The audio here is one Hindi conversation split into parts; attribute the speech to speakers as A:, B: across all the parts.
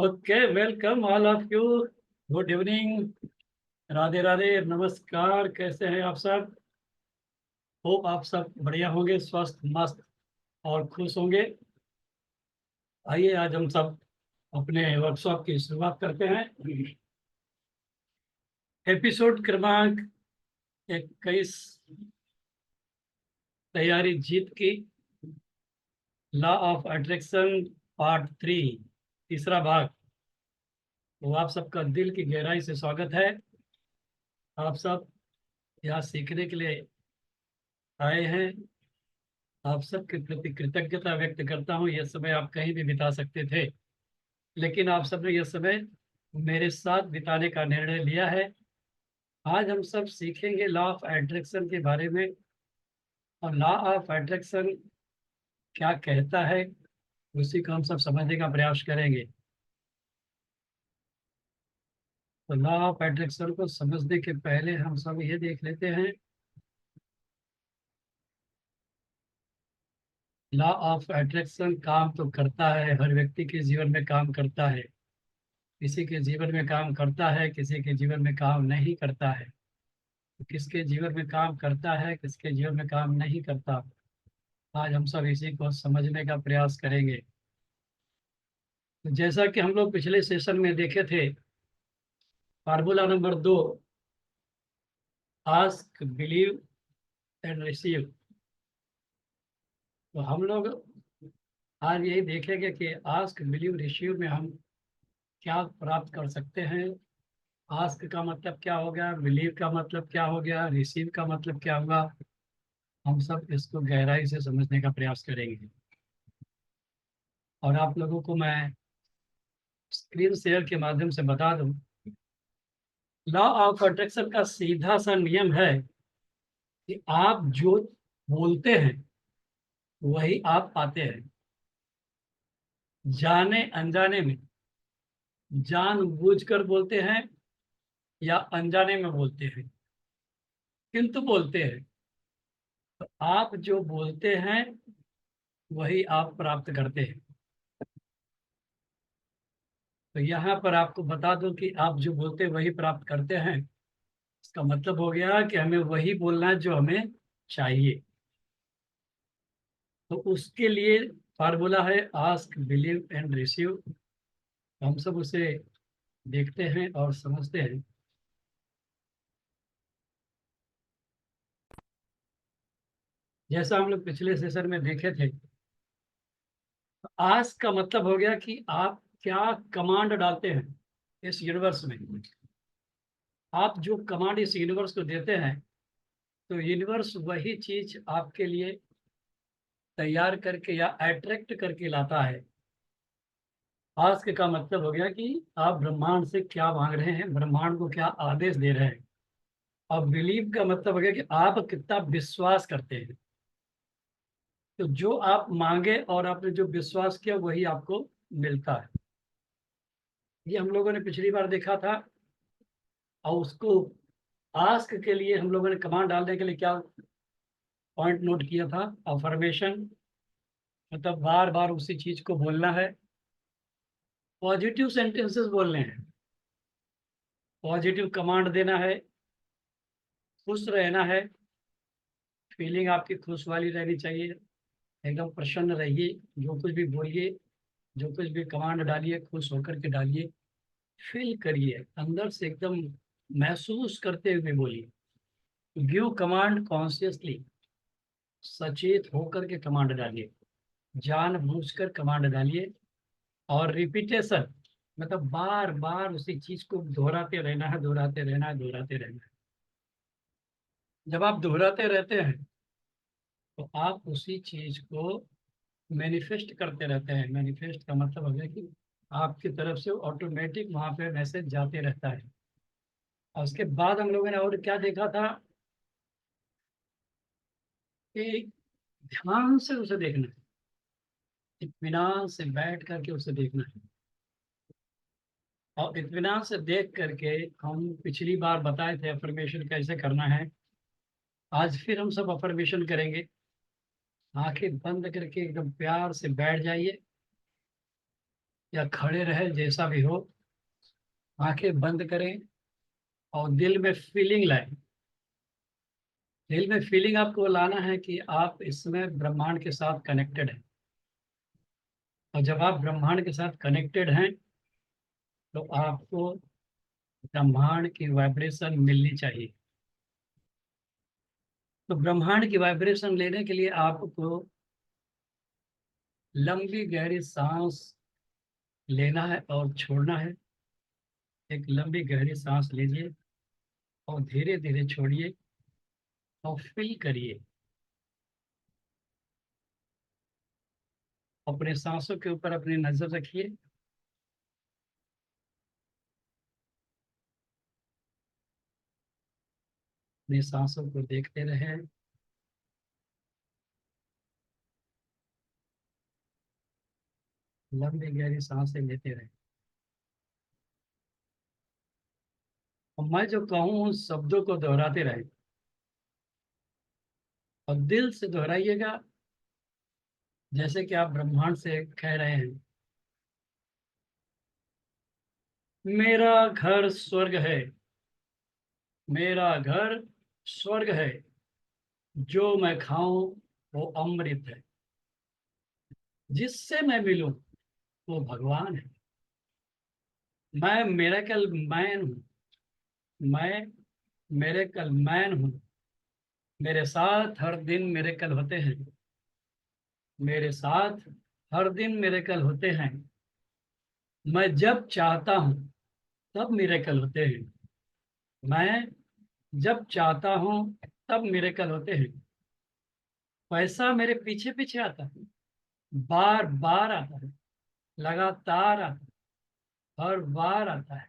A: Okay, welcome all of you. Good evening. Radhe Radhe, नमस्कार। कैसे हैं आप सब? होप आप सब बढ़िया होंगे, स्वस्थ मस्त और खुश होंगे। आइए आज हम सब अपने वर्कशॉप की शुरुआत करते हैं। एपिसोड क्रमांक 21, तैयारी जीत की, लॉ ऑफ अट्रैक्शन पार्ट 3, तीसरा भाग। तो आप सबका दिल की गहराई से स्वागत है। आप सब यहाँ सीखने के लिए आए हैं। आप सबके प्रति कृतज्ञता व्यक्त करता हूँ। यह समय आप कहीं भी बिता सकते थे, लेकिन आप सबने यह समय मेरे साथ बिताने का निर्णय लिया है। आज हम सब सीखेंगे लॉ ऑफ अट्रैक्शन के बारे में। और लॉ ऑफ अट्रैक्शन क्या कहता है, उसी को हम सब समझने का प्रयास करेंगे। तो लॉ ऑफ अट्रैक्शन को समझने के पहले हम सब ये देख लेते हैं, लॉ ऑफ अट्रैक्शन काम तो करता है, हर व्यक्ति के जीवन में काम करता है। किसी के जीवन में काम करता है, किसी के जीवन में काम नहीं करता है। तो किसके जीवन में काम करता है, किसके जीवन में काम नहीं करता, आज हम सब इसी को समझने का प्रयास करेंगे। तो जैसा कि हम लोग पिछले सेशन में देखे थे, formula number 2, ask believe and receive. तो हम लोग आज यही देखेंगे कि आस्क बिलीव रिसीव में हम क्या प्राप्त कर सकते हैं। आस्क का मतलब क्या हो गया, बिलीव का मतलब क्या हो गया, रिसीव का मतलब क्या हुआ, हम सब इसको गहराई से समझने का प्रयास करेंगे। और आप लोगों को मैं स्क्रीन शेयर के माध्यम से बता दूं, लॉ ऑफ अट्रैक्शन का सीधा सा नियम है कि आप जो बोलते हैं वही आप पाते हैं। जाने अनजाने में, जानबूझकर बोलते हैं या अनजाने में बोलते हैं, किंतु बोलते हैं। तो आप जो बोलते हैं वही आप प्राप्त करते हैं। तो यहाँ पर आपको बता दूं कि आप जो बोलते हैं वही प्राप्त करते हैं। इसका मतलब हो गया कि हमें वही बोलना है जो हमें चाहिए। तो उसके लिए फार्मूला है आस्क बिलीव एंड रिसीव। हम सब उसे देखते हैं और समझते हैं। जैसा हम लोग पिछले सेशन में देखे थे, आस्क का मतलब हो गया कि आप क्या कमांड डालते हैं इस यूनिवर्स में। आप जो कमांड इस यूनिवर्स को देते हैं, तो यूनिवर्स वही चीज आपके लिए तैयार करके या अट्रैक्ट करके लाता है। आस्क का मतलब हो गया कि आप ब्रह्मांड से क्या मांग रहे हैं, ब्रह्मांड को क्या आदेश दे रहे हैं। और बिलीव का मतलब हो गया कि आप कितना विश्वास करते हैं। तो जो आप मांगे और आपने जो विश्वास किया वही आपको मिलता है। ये हम लोगों ने पिछली बार देखा था। और उसको आस्क के लिए हम लोगों ने कमांड डालने के लिए क्या पॉइंट नोट किया था, अफर्मेशन। मतलब बार बार उसी चीज को बोलना है। पॉजिटिव सेंटेंसेस बोलने हैं, पॉजिटिव कमांड देना है, खुश रहना है। फीलिंग आपकी खुश वाली रहनी चाहिए, एकदम प्रसन्न रहिए। जो कुछ भी बोलिए, जो कुछ भी कमांड डालिए, खुश होकर के डालिए। फील करिए, अंदर से एकदम महसूस करते हुए बोलिए। गिव कमांड कॉन्शियसली, सचेत होकर के कमांड डालिए, जानबूझकर कमांड डालिए। और रिपीटेशन, मतलब बार बार उसी चीज को दोहराते रहना है, दोहराते रहना है, दोहराते रहना है। जब आप दोहराते रहते हैं तो आप उसी चीज को मैनिफेस्ट करते रहते हैं। मैनिफेस्ट का मतलब हो गया कि आपकी तरफ से ऑटोमेटिक वहां पे मैसेज जाते रहता है। और उसके बाद हम लोगों ने और क्या देखा था कि ध्यान से उसे देखना है, इत्मीनान से बैठ करके उसे देखना है। और इत्मीनान से देख करके, हम पिछली बार बताए थे अफर्मेशन कैसे करना है। आज फिर हम सब अफर्मेशन करेंगे। आंखें बंद करके एकदम प्यार से बैठ जाइए या खड़े रहे, जैसा भी हो, आंखें बंद करें और दिल में फीलिंग लाएं। दिल में फीलिंग आपको लाना है कि आप इसमें ब्रह्मांड के साथ कनेक्टेड हैं। और जब आप ब्रह्मांड के साथ कनेक्टेड हैं तो आपको ब्रह्मांड की वाइब्रेशन मिलनी चाहिए। तो ब्रह्मांड की वाइब्रेशन लेने के लिए आपको लंबी गहरी सांस लेना है और छोड़ना है। एक लंबी गहरी सांस लीजिए और धीरे धीरे छोड़िए और फील करिए। अपने सांसों के ऊपर अपनी नजर रखिए। अपनी सांसों को देखते रहें। लंबी गहरी सांसें लेते रहें। और मैं जो कहूँ उन शब्दों को दोहराते रहें और दिल से दोहराइएगा, जैसे कि आप ब्रह्मांड से कह रहे हैं, मेरा घर स्वर्ग है। मेरा घर स्वर्ग है। जो मैं खाऊं वो अमृत है। जिससे मैं मिलूं वो भगवान है। मैं मिरेकल मैन हूँ। मैं मिरेकल मैन हूँ। मेरे साथ हर दिन मिरेकल होते हैं। मेरे साथ हर दिन मिरेकल होते हैं। मैं जब चाहता हूँ तब मिरेकल होते हैं। मैं जब चाहता हूँ तब मिरेकल होते हैं। पैसा मेरे पीछे पीछे आता है। बार बार आता है। लगातार आता है। हर बार आता है।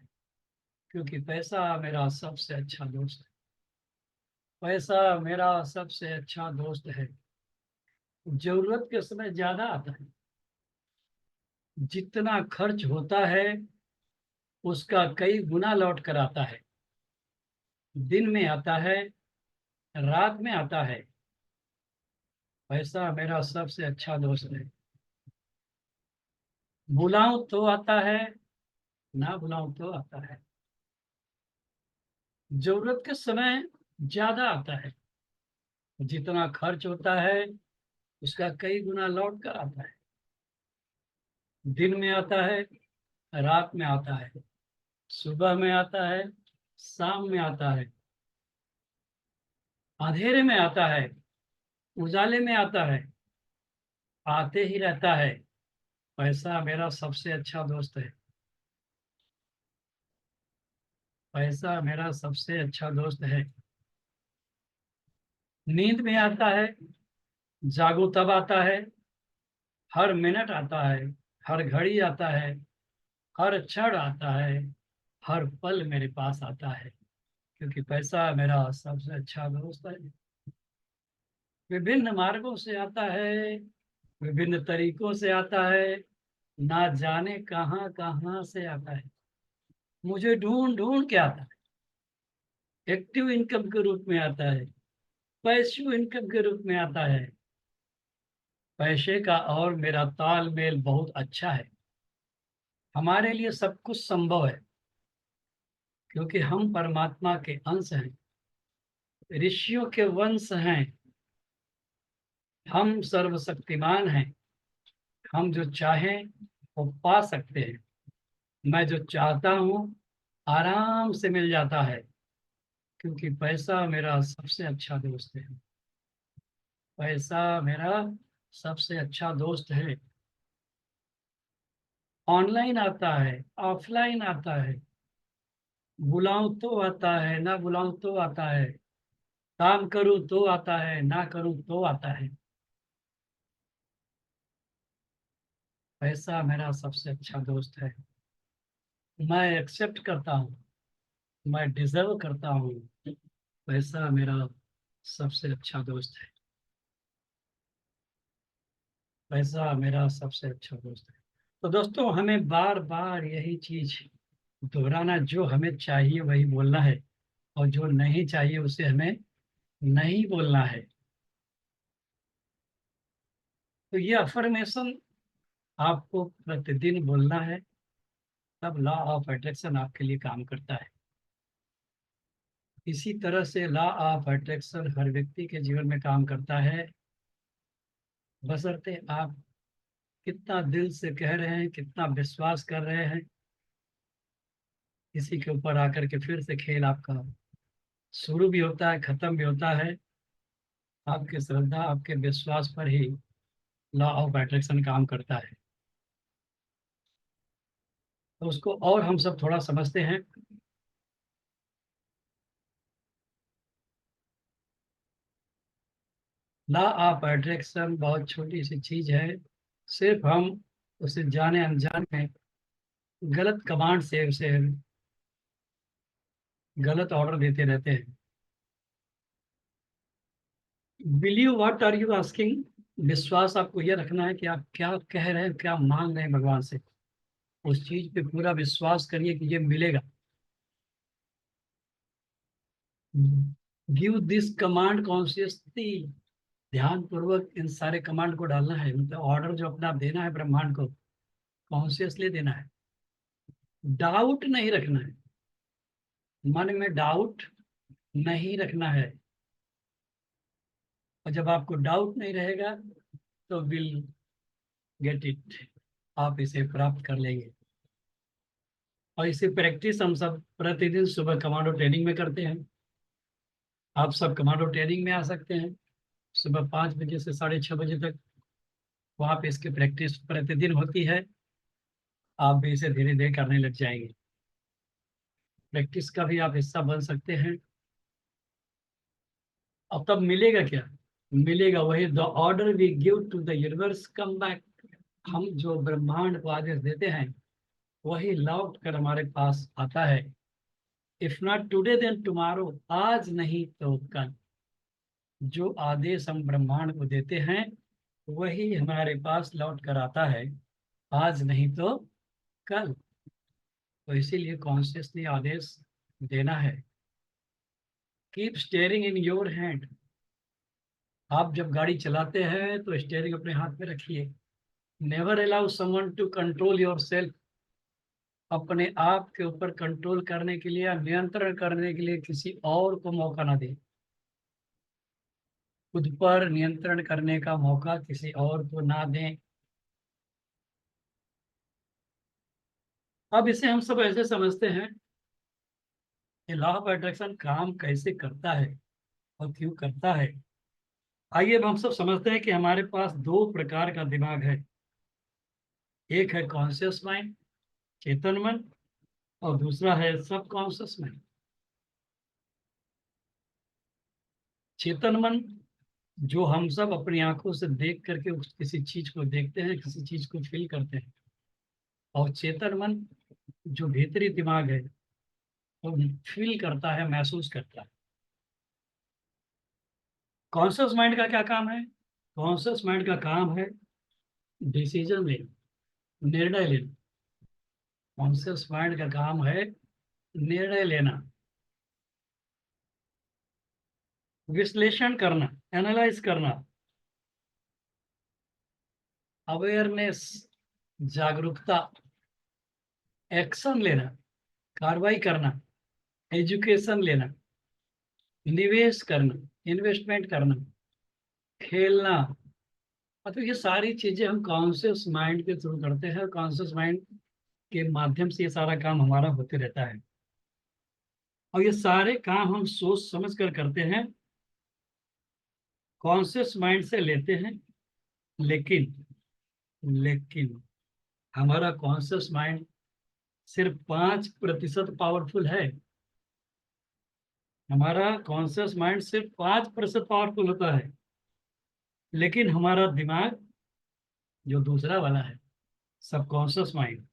A: क्योंकि पैसा मेरा सबसे अच्छा दोस्त है। पैसा मेरा सबसे अच्छा दोस्त है। जरूरत के समय ज्यादा आता है। जितना खर्च होता है उसका कई गुना लौट कर आता है। दिन में आता है, रात में आता है। पैसा मेरा सबसे अच्छा दोस्त है। बुलाऊं तो आता है, ना बुलाऊं तो आता है। जरूरत के समय ज्यादा आता है। जितना खर्च होता है उसका कई गुना लौट कर आता है। दिन में आता है, रात में आता है। सुबह में आता है, शाम में आता है। अंधेरे में आता है, उजाले में आता है। आते ही रहता है। पैसा मेरा सबसे अच्छा दोस्त है। पैसा मेरा सबसे अच्छा दोस्त है। नींद में आता है, जागो तब आता है। हर मिनट आता है। हर घड़ी आता है। हर क्षण आता है। हर पल मेरे पास आता है। क्योंकि पैसा मेरा सबसे अच्छा दोस्त है। विभिन्न मार्गों से आता है। विभिन्न तरीकों से आता है। ना जाने कहाँ कहाँ से आता है। मुझे ढूंढ ढूंढ के आता है। एक्टिव इनकम के रूप में आता है। पैसिव इनकम के रूप में आता है। पैसे का और मेरा तालमेल बहुत अच्छा है। हमारे लिए सब कुछ संभव है। क्योंकि हम परमात्मा के अंश हैं। ऋषियों के वंश हैं। हम सर्वशक्तिमान हैं। हम जो चाहें वो पा सकते हैं। मैं जो चाहता हूँ आराम से मिल जाता है। क्योंकि पैसा मेरा सबसे अच्छा दोस्त है। पैसा मेरा सबसे अच्छा दोस्त है। ऑनलाइन आता है, ऑफलाइन आता है। बुलाऊं तो आता है, ना बुलाऊं तो आता है। काम करूं तो आता है, ना करूं तो आता है। पैसा मेरा सबसे अच्छा दोस्त है। मैं एक्सेप्ट करता हूँ। मैं डिजर्व करता हूँ। पैसा मेरा सबसे अच्छा दोस्त है। पैसा मेरा सबसे अच्छा दोस्त है। तो दोस्तों, हमें बार बार यही चीज दोहराना, जो हमें चाहिए वही बोलना है और जो नहीं चाहिए उसे हमें नहीं बोलना है। तो ये अफर्मेशन आपको प्रतिदिन बोलना है, तब लॉ ऑफ अट्रैक्शन आपके लिए काम करता है। इसी तरह से लॉ ऑफ अट्रैक्शन हर व्यक्ति के जीवन में काम करता है, बशर्ते आप कितना दिल से कह रहे हैं, कितना विश्वास कर रहे हैं। इसी के ऊपर आकर के फिर से खेल आपका शुरू भी होता है, खत्म भी होता है। आपकी श्रद्धा, आपके विश्वास पर ही लॉ ऑफ अट्रैक्शन काम करता है। तो उसको और हम सब थोड़ा समझते हैं। लॉ ऑफ अट्रैक्शन बहुत छोटी सी चीज है, सिर्फ हम उसे जाने अनजाने में गलत कमांड से उसे गलत ऑर्डर देते रहते हैं। Believe what are you asking. विश्वास आपको यह रखना है कि आप क्या कह रहे हैं, क्या मांग रहे हैं भगवान से। उस चीज पे पूरा विश्वास करिए कि ये मिलेगा। Give this command consciously. ध्यान पूर्वक इन सारे कमांड को डालना है, मतलब ऑर्डर जो अपना आप देना है ब्रह्मांड को, कॉन्शियसली देना है। डाउट नहीं रखना है, मन में डाउट नहीं रखना है। और जब आपको डाउट नहीं रहेगा तो विल गेट इट, आप इसे प्राप्त कर लेंगे। और इसे प्रैक्टिस हम सब प्रतिदिन सुबह कमांडो ट्रेनिंग में करते हैं। आप सब कमांडो ट्रेनिंग में आ सकते हैं सुबह 5 बजे से 6:30 बजे तक। वहाँ पे इसकी प्रैक्टिस प्रतिदिन होती है। आप भी इसे धीरे धीरे करने लग जाएंगे। प्रैक्टिस का भी आप हिस्सा बन सकते हैं। अब तब मिलेगा क्या? मिलेगा वही, the order we give to the universe come back. हम जो ब्रह्मांड को आदेश देते हैं वही लौट कर हमारे पास आता है। If not today then tomorrow, आज नहीं तो कल। जो आदेश हम ब्रह्मांड को देते हैं वही हमारे पास लौट कर आता है, आज नहीं तो कल। तो इसीलिए कॉन्शियसली आदेश देना है। Keep steering in your hand. आप जब गाड़ी चलाते हैं तो स्टेयरिंग अपने हाथ में रखिए। Never allow someone to control yourself. अपने आप के ऊपर कंट्रोल करने के लिए या नियंत्रण करने के लिए किसी और को मौका ना दें। खुद पर नियंत्रण करने का मौका किसी और को ना दें। अब इसे हम सब ऐसे समझते हैं कि लॉ ऑफ अट्रैक्शन काम कैसे करता है और क्यों करता है। आइए अब हम सब समझते हैं कि हमारे पास दो प्रकार का दिमाग है। एक है कॉन्शियस माइंड, चेतन मन, और दूसरा है सब कॉन्शियस माइंड। चेतन मन जो हम सब अपनी आंखों से देख करके उस किसी चीज को देखते हैं, किसी चीज को फील करते हैं। और चेतन मन जो भीतरी दिमाग है वो फील करता है, महसूस करता है। कॉन्शियस माइंड का क्या काम है? कॉन्शियस माइंड का काम है डिसीजन लेना, निर्णय लेना। कॉन्शियस माइंड का काम है निर्णय लेना, विश्लेषण करना, एनालाइज करना, अवेयरनेस, जागरूकता, एक्शन लेना, कार्रवाई करना, एजुकेशन लेना, निवेश करना, इन्वेस्टमेंट करना, खेलना। मतलब ये सारी चीजें हम कॉन्शियस माइंड के थ्रू करते हैं। कॉन्शियस माइंड के माध्यम से ये सारा काम हमारा होते रहता है। और ये सारे काम हम सोच समझ कर करते हैं, कॉन्शियस माइंड से लेते हैं। लेकिन लेकिन हमारा कॉन्शियस माइंड सिर्फ 5% पावरफुल है। हमारा कॉन्शियस माइंड सिर्फ 5% पावरफुल होता है। लेकिन हमारा दिमाग जो दूसरा वाला है, सबकॉन्शियस माइंड,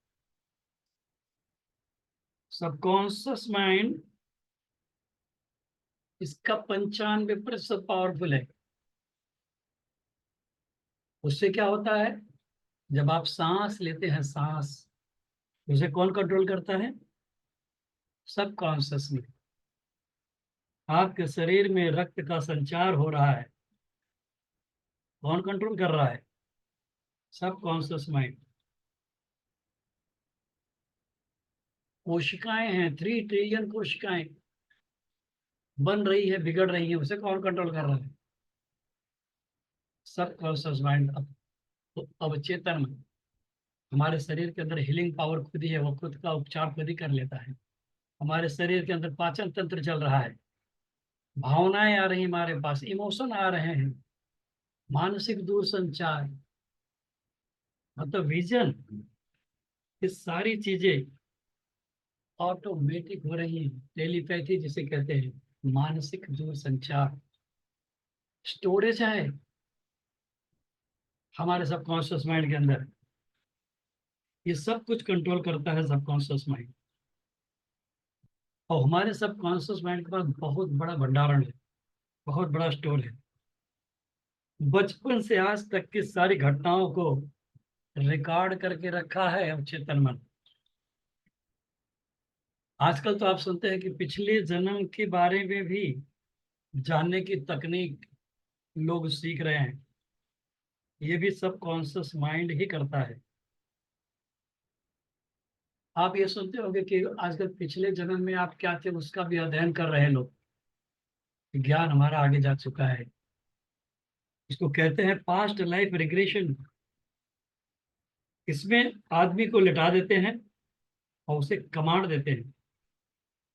A: सबकॉन्शियस माइंड इसका 95% पावरफुल है। उससे क्या होता है? जब आप सांस लेते हैं, सांस, उसे कौन कंट्रोल करता है? सबकॉन्शियस में। आपके शरीर में रक्त का संचार हो रहा है, कौन कंट्रोल कर रहा है? Subconscious mind. कोशिकाएं हैं, 3 ट्रिलियन कोशिकाएं बन रही है, बिगड़ रही है, उसे कौन कंट्रोल कर रहा है? सब कॉन्शियस माइंड। अब चेतन मन हमारे शरीर के अंदर हीलिंग पावर खुद ही है, वो खुद का उपचार खुद ही कर लेता है। हमारे शरीर के अंदर पाचन तंत्र चल रहा है, भावनाएं आ रही हमारे पास, इमोशन आ रहे हैं, मानसिक दूर संचार, मतलब विजन, ये सारी चीजें ऑटोमेटिक हो रही है। टेलीपैथी जिसे कहते हैं, मानसिक दूर संचार, स्टोरेज है हमारे सबकॉन्शियस माइंड के अंदर। ये सब कुछ कंट्रोल करता है सबकॉन्शियस माइंड। और हमारे सबकॉन्शियस माइंड के पास बहुत बड़ा भंडारण है, बहुत बड़ा स्टोर है। बचपन से आज तक की सारी घटनाओं को रिकॉर्ड करके रखा है अवचेतन मन। आजकल तो आप सुनते हैं कि पिछले जन्म के बारे में भी जानने की तकनीक लोग सीख रहे हैं। ये भी सब कॉन्शियस माइंड ही करता है। आप ये सुनते होंगे कि आजकल पिछले जन्म में आप क्या थे उसका भी अध्ययन कर रहे हैं लोग। ज्ञान हमारा आगे जा चुका है। इसको कहते हैं पास्ट लाइफ रिग्रेशन। इसमें आदमी को लिटा देते हैं और उसे कमांड देते हैं,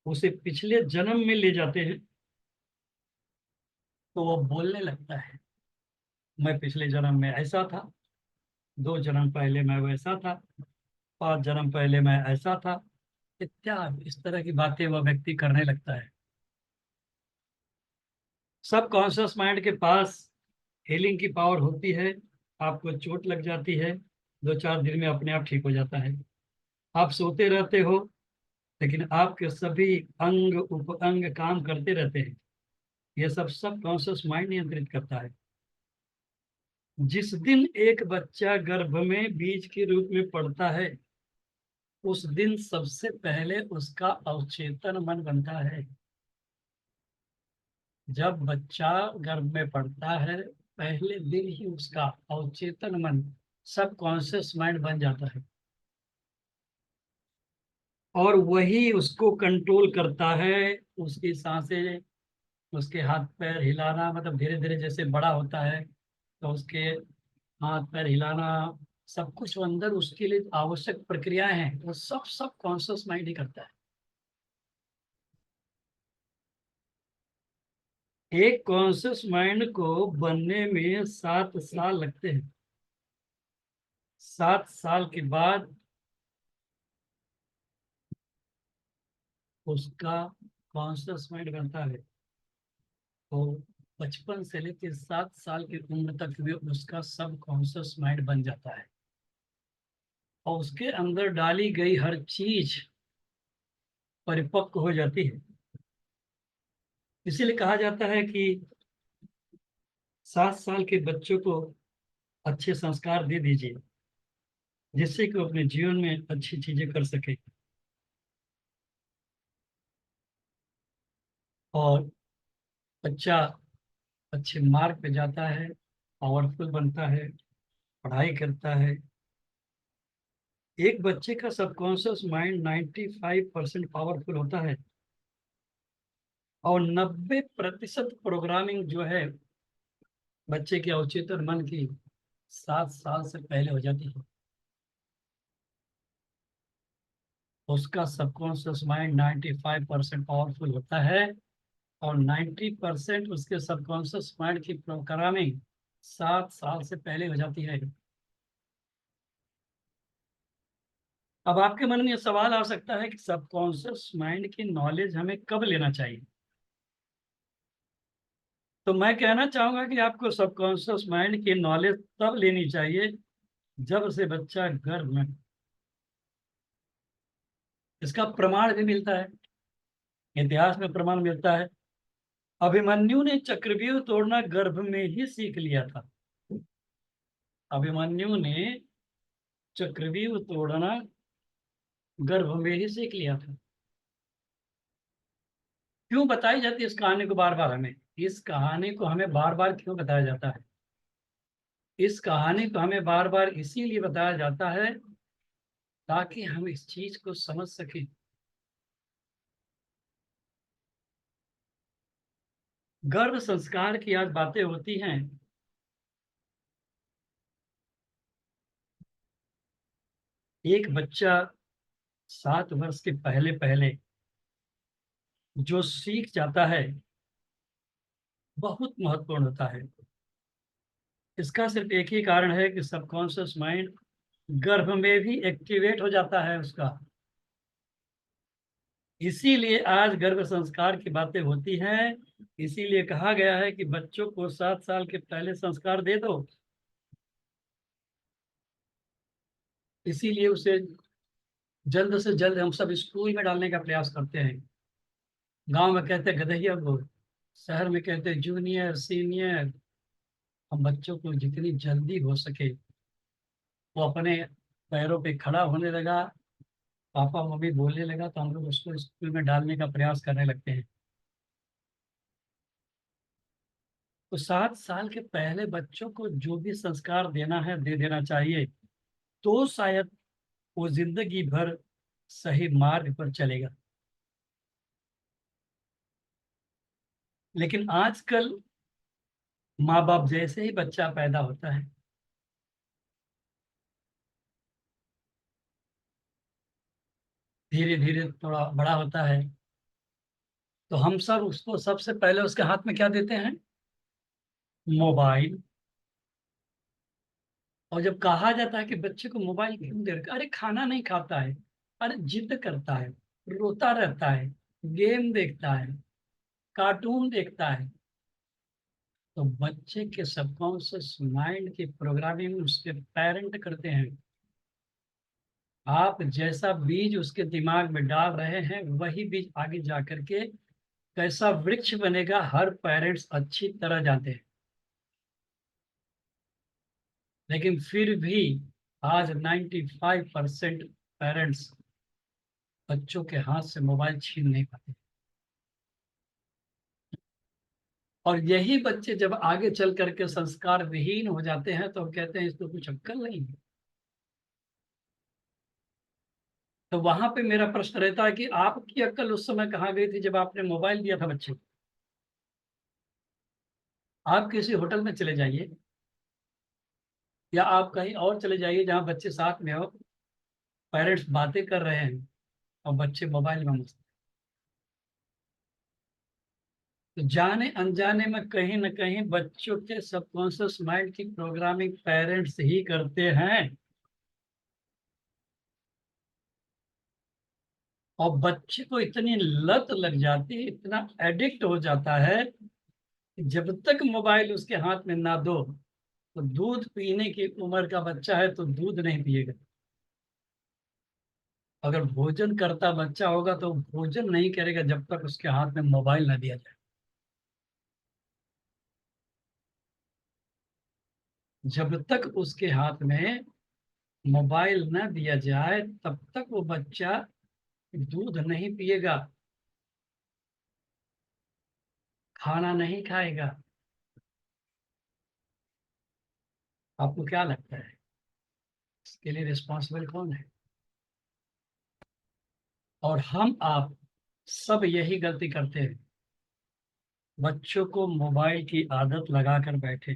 A: उसे पिछले जन्म में ले जाते हैं, तो वो बोलने लगता है, मैं पिछले जन्म में ऐसा था, 2 जन्म पहले मैं वैसा था, 5 जन्म पहले मैं ऐसा था, इत्यादि इस तरह की बातें वह व्यक्ति करने लगता है। सब कॉन्शियस माइंड के पास हीलिंग की पावर होती है। आपको चोट लग जाती है, 2-4 दिन में अपने आप ठीक हो जाता है। आप सोते रहते हो, लेकिन आपके सभी अंग उप अंग काम करते रहते हैं। यह सब सब कॉन्शियस माइंड नियंत्रित करता है। जिस दिन एक बच्चा गर्भ में बीज के रूप में पड़ता है, उस दिन सबसे पहले उसका अवचेतन मन बनता है। जब बच्चा गर्भ में पड़ता है, पहले दिन ही उसका अवचेतन मन, सब कॉन्शियस माइंड बन जाता है। और वही उसको कंट्रोल करता है। उसकी सांसें, उसके हाथ पैर हिलाना, मतलब धीरे धीरे जैसे बड़ा होता है तो उसके हाथ पैर हिलाना, सब कुछ वो अंदर उसके लिए आवश्यक प्रक्रियाएं हैं, वो सब सब कॉन्शियस माइंड ही करता है। एक कॉन्शियस माइंड को बनने में 7 साल लगते हैं। 7 साल के बाद उसका कॉन्शियस माइंड बनता है। तो बचपन से लेकर 7 साल की उम्र तक भी उसका सब कॉन्शियस माइंड बन जाता है। और उसके अंदर डाली गई हर चीज परिपक्व हो जाती है। इसीलिए कहा जाता है कि 7 साल के बच्चों को अच्छे संस्कार दे दीजिए, जिससे कि वो अपने जीवन में अच्छी चीजें कर सके और बच्चा अच्छे मार्ग पे जाता है, पावरफुल बनता है, पढ़ाई करता है। एक बच्चे का सबकॉन्शियस माइंड 95% पावरफुल होता है। और 90% प्रोग्रामिंग जो है बच्चे के अवचेतन मन की, 7 साल से पहले हो जाती है। उसका सबकॉन्शियस माइंड 95% पावरफुल होता है। और 90% उसके सबकॉन्शियस माइंड की प्रोग्रामिंग 7 साल से पहले हो जाती है। अब आपके मन में यह सवाल आ सकता है कि सबकॉन्शियस माइंड की नॉलेज हमें कब लेना चाहिए। तो मैं कहना चाहूंगा कि आपको सबकॉन्शियस माइंड की नॉलेज तब लेनी चाहिए जब से बच्चा गर्भ में। इसका प्रमाण भी मिलता है, इतिहास में प्रमाण मिलता है। अभिमन्यु ने चक्रव्यूह तोड़ना गर्भ में ही सीख लिया था। अभिमन्यु ने चक्रव्यूह तोड़ना गर्भ में ही सीख लिया था। क्यों बताई जाती है इस कहानी को बार बार हमें? इस कहानी को हमें बार बार क्यों बताया जाता है? इस कहानी को हमें बार बार इसीलिए बताया जाता है ताकि हम इस चीज को समझ सकें गर्भ संस्कार की आज बातें होती हैं। एक बच्चा 7 वर्ष के पहले पहले जो सीख जाता है बहुत महत्वपूर्ण होता है। इसका सिर्फ एक ही कारण है कि सबकॉन्शियस माइंड गर्भ में भी एक्टिवेट हो जाता है उसका। इसीलिए आज गर्भ संस्कार की बातें होती हैं। इसीलिए कहा गया है कि बच्चों को 7 साल के पहले संस्कार दे दो। इसीलिए उसे जल्द से जल्द हम सब स्कूल में डालने का प्रयास करते हैं। गांव में कहते हैं गधैया को, शहर में कहते हैं जूनियर सीनियर। हम बच्चों को जितनी जल्दी हो सके वो अपने पैरों पे खड़ा होने लगा, पापा मम्मी बोलने लगा, तो हम लोग उसको स्कूल में डालने का प्रयास करने लगते हैं। तो 7 साल के पहले बच्चों को जो भी संस्कार देना है दे देना चाहिए, तो शायद वो जिंदगी भर सही मार्ग पर चलेगा। लेकिन आजकल माँ बाप जैसे ही बच्चा पैदा होता है, धीरे धीरे थोड़ा बड़ा होता है, तो हम सब उसको सबसे पहले उसके हाथ में क्या देते हैं? मोबाइल। और जब कहा जाता है कि बच्चे को मोबाइल क्यों दे रखे, अरे खाना नहीं खाता है, अरे जिद करता है, रोता रहता है, गेम देखता है, कार्टून देखता है। तो बच्चे के सबकॉन्शियस माइंड की प्रोग्रामिंग उसके पेरेंट करते हैं। आप जैसा बीज उसके दिमाग में डाल रहे हैं वही बीज आगे जा करके कैसा वृक्ष बनेगा, हर पेरेंट्स अच्छी तरह जानते हैं। लेकिन फिर भी आज 95% पेरेंट्स बच्चों के हाथ से मोबाइल छीन नहीं पाते। और यही बच्चे जब आगे चल करके संस्कार विहीन हो जाते हैं तो हम कहते हैं इसको कुछ अक्ल नहीं है। तो वहां पे मेरा प्रश्न रहता है कि आपकी अक्ल उस समय कहाँ गई थी जब आपने मोबाइल दिया था बच्चे को? आप किसी होटल में चले जाइए या आप कहीं और चले जाइए जहाँ बच्चे साथ में हो, पेरेंट्स बातें कर रहे हैं और बच्चे मोबाइल में मस्त। तो जाने अनजाने में कहीं ना कहीं बच्चों के सबकॉन्शियस माइंड की प्रोग्रामिंग पेरेंट्स ही करते हैं। और बच्चे को इतनी लत लग जाती है, इतना एडिक्ट हो जाता है कि जब तक मोबाइल उसके हाथ में ना दो, तो दूध पीने की उम्र का बच्चा है तो दूध नहीं पिएगा। अगर भोजन करता बच्चा होगा तो भोजन नहीं करेगा जब तक उसके हाथ में मोबाइल ना दिया जाए। जब तक उसके हाथ में मोबाइल न दिया जाए तब तक वो बच्चा दूध नहीं पिएगा, खाना नहीं खाएगा। आपको क्या लगता है इसके लिए रिस्पॉन्सिबल कौन है? और हम आप सब यही गलती करते हैं, बच्चों को मोबाइल की आदत लगा कर बैठे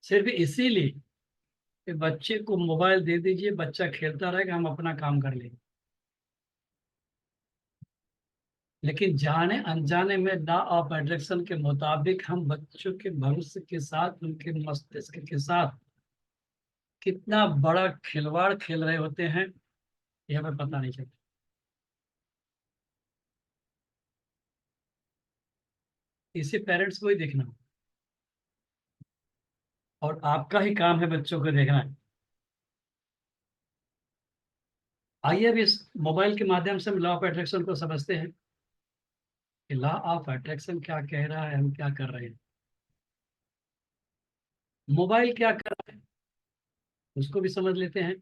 A: सिर्फ इसीलिए कि बच्चे को मोबाइल दे दीजिए, बच्चा खेलता रहेगा, हम अपना काम कर लेंगे। लेकिन जाने अनजाने में लॉ ऑफ अट्रैक्शन के मुताबिक हम बच्चों के भविष्य के साथ, उनके मस्तिष्क के साथ कितना बड़ा खिलवाड़ खेल रहे होते हैं ये हमें पता नहीं चलता। इसे पेरेंट्स को ही देखना हो और आपका ही काम है बच्चों को देखना है। आइए अब इस मोबाइल के माध्यम से हम लॉ ऑफ अट्रैक्शन को समझते हैं कि लॉ ऑफ अट्रैक्शन क्या कह रहा है, हम क्या कर रहे हैं। मोबाइल क्या कर रहा है उसको भी समझ लेते हैं।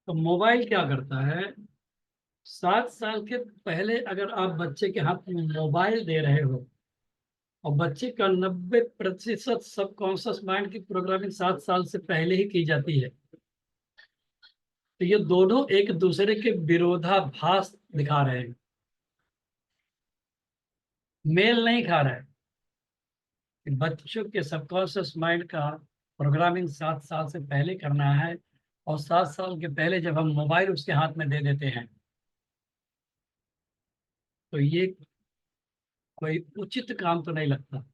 A: तो मोबाइल क्या करता है? 7 साल के पहले अगर आप बच्चे के हाथ में मोबाइल दे रहे हो और बच्चे का 90% सबकॉन्शियस माइंड की प्रोग्रामिंग 7 साल से पहले ही की जाती है। तो ये दोनों एक दूसरे के विरोधाभास दिखा रहे हैं, मेल नहीं खा रहा है। कि बच्चों के सबकॉन्शियस माइंड का प्रोग्रामिंग 7 साल से पहले करना है, और 7 साल के पहले जब हम मोबाइल उसके हाथ में दे देते हैं, तो ये कोई उचित काम तो नहीं लगता।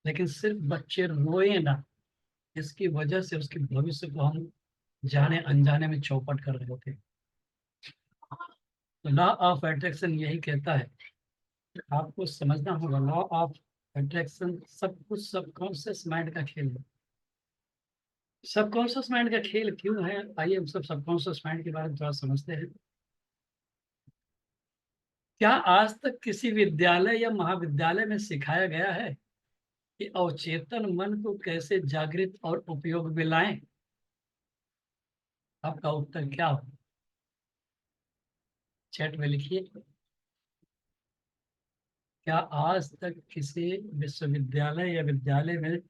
A: लेकिन सिर्फ बच्चे रोए ना, इसकी वजह से उसके भविष्य को हम जाने अनजाने में चौपट कर रहे थे। तो लॉ ऑफ अट्रैक्शन यही कहता है, आपको समझना होगा, लॉ ऑफ अट्रैक्शन सब कुछ सबकॉन्शियस माइंड का खेल है। सबकॉन्शियस माइंड का खेल क्यों है, आइए हम सब सबकॉन्शियस माइंड के बारे में थोड़ा समझते हैं। क्या आज तक किसी विद्यालय या महाविद्यालय में सिखाया गया है कि अवचेतन मन को कैसे जागृत और उपयोग में लाएं? आपका उत्तर क्या हो? चैट में लिखिए। क्या आज तक किसी विश्वविद्यालय या विद्यालय में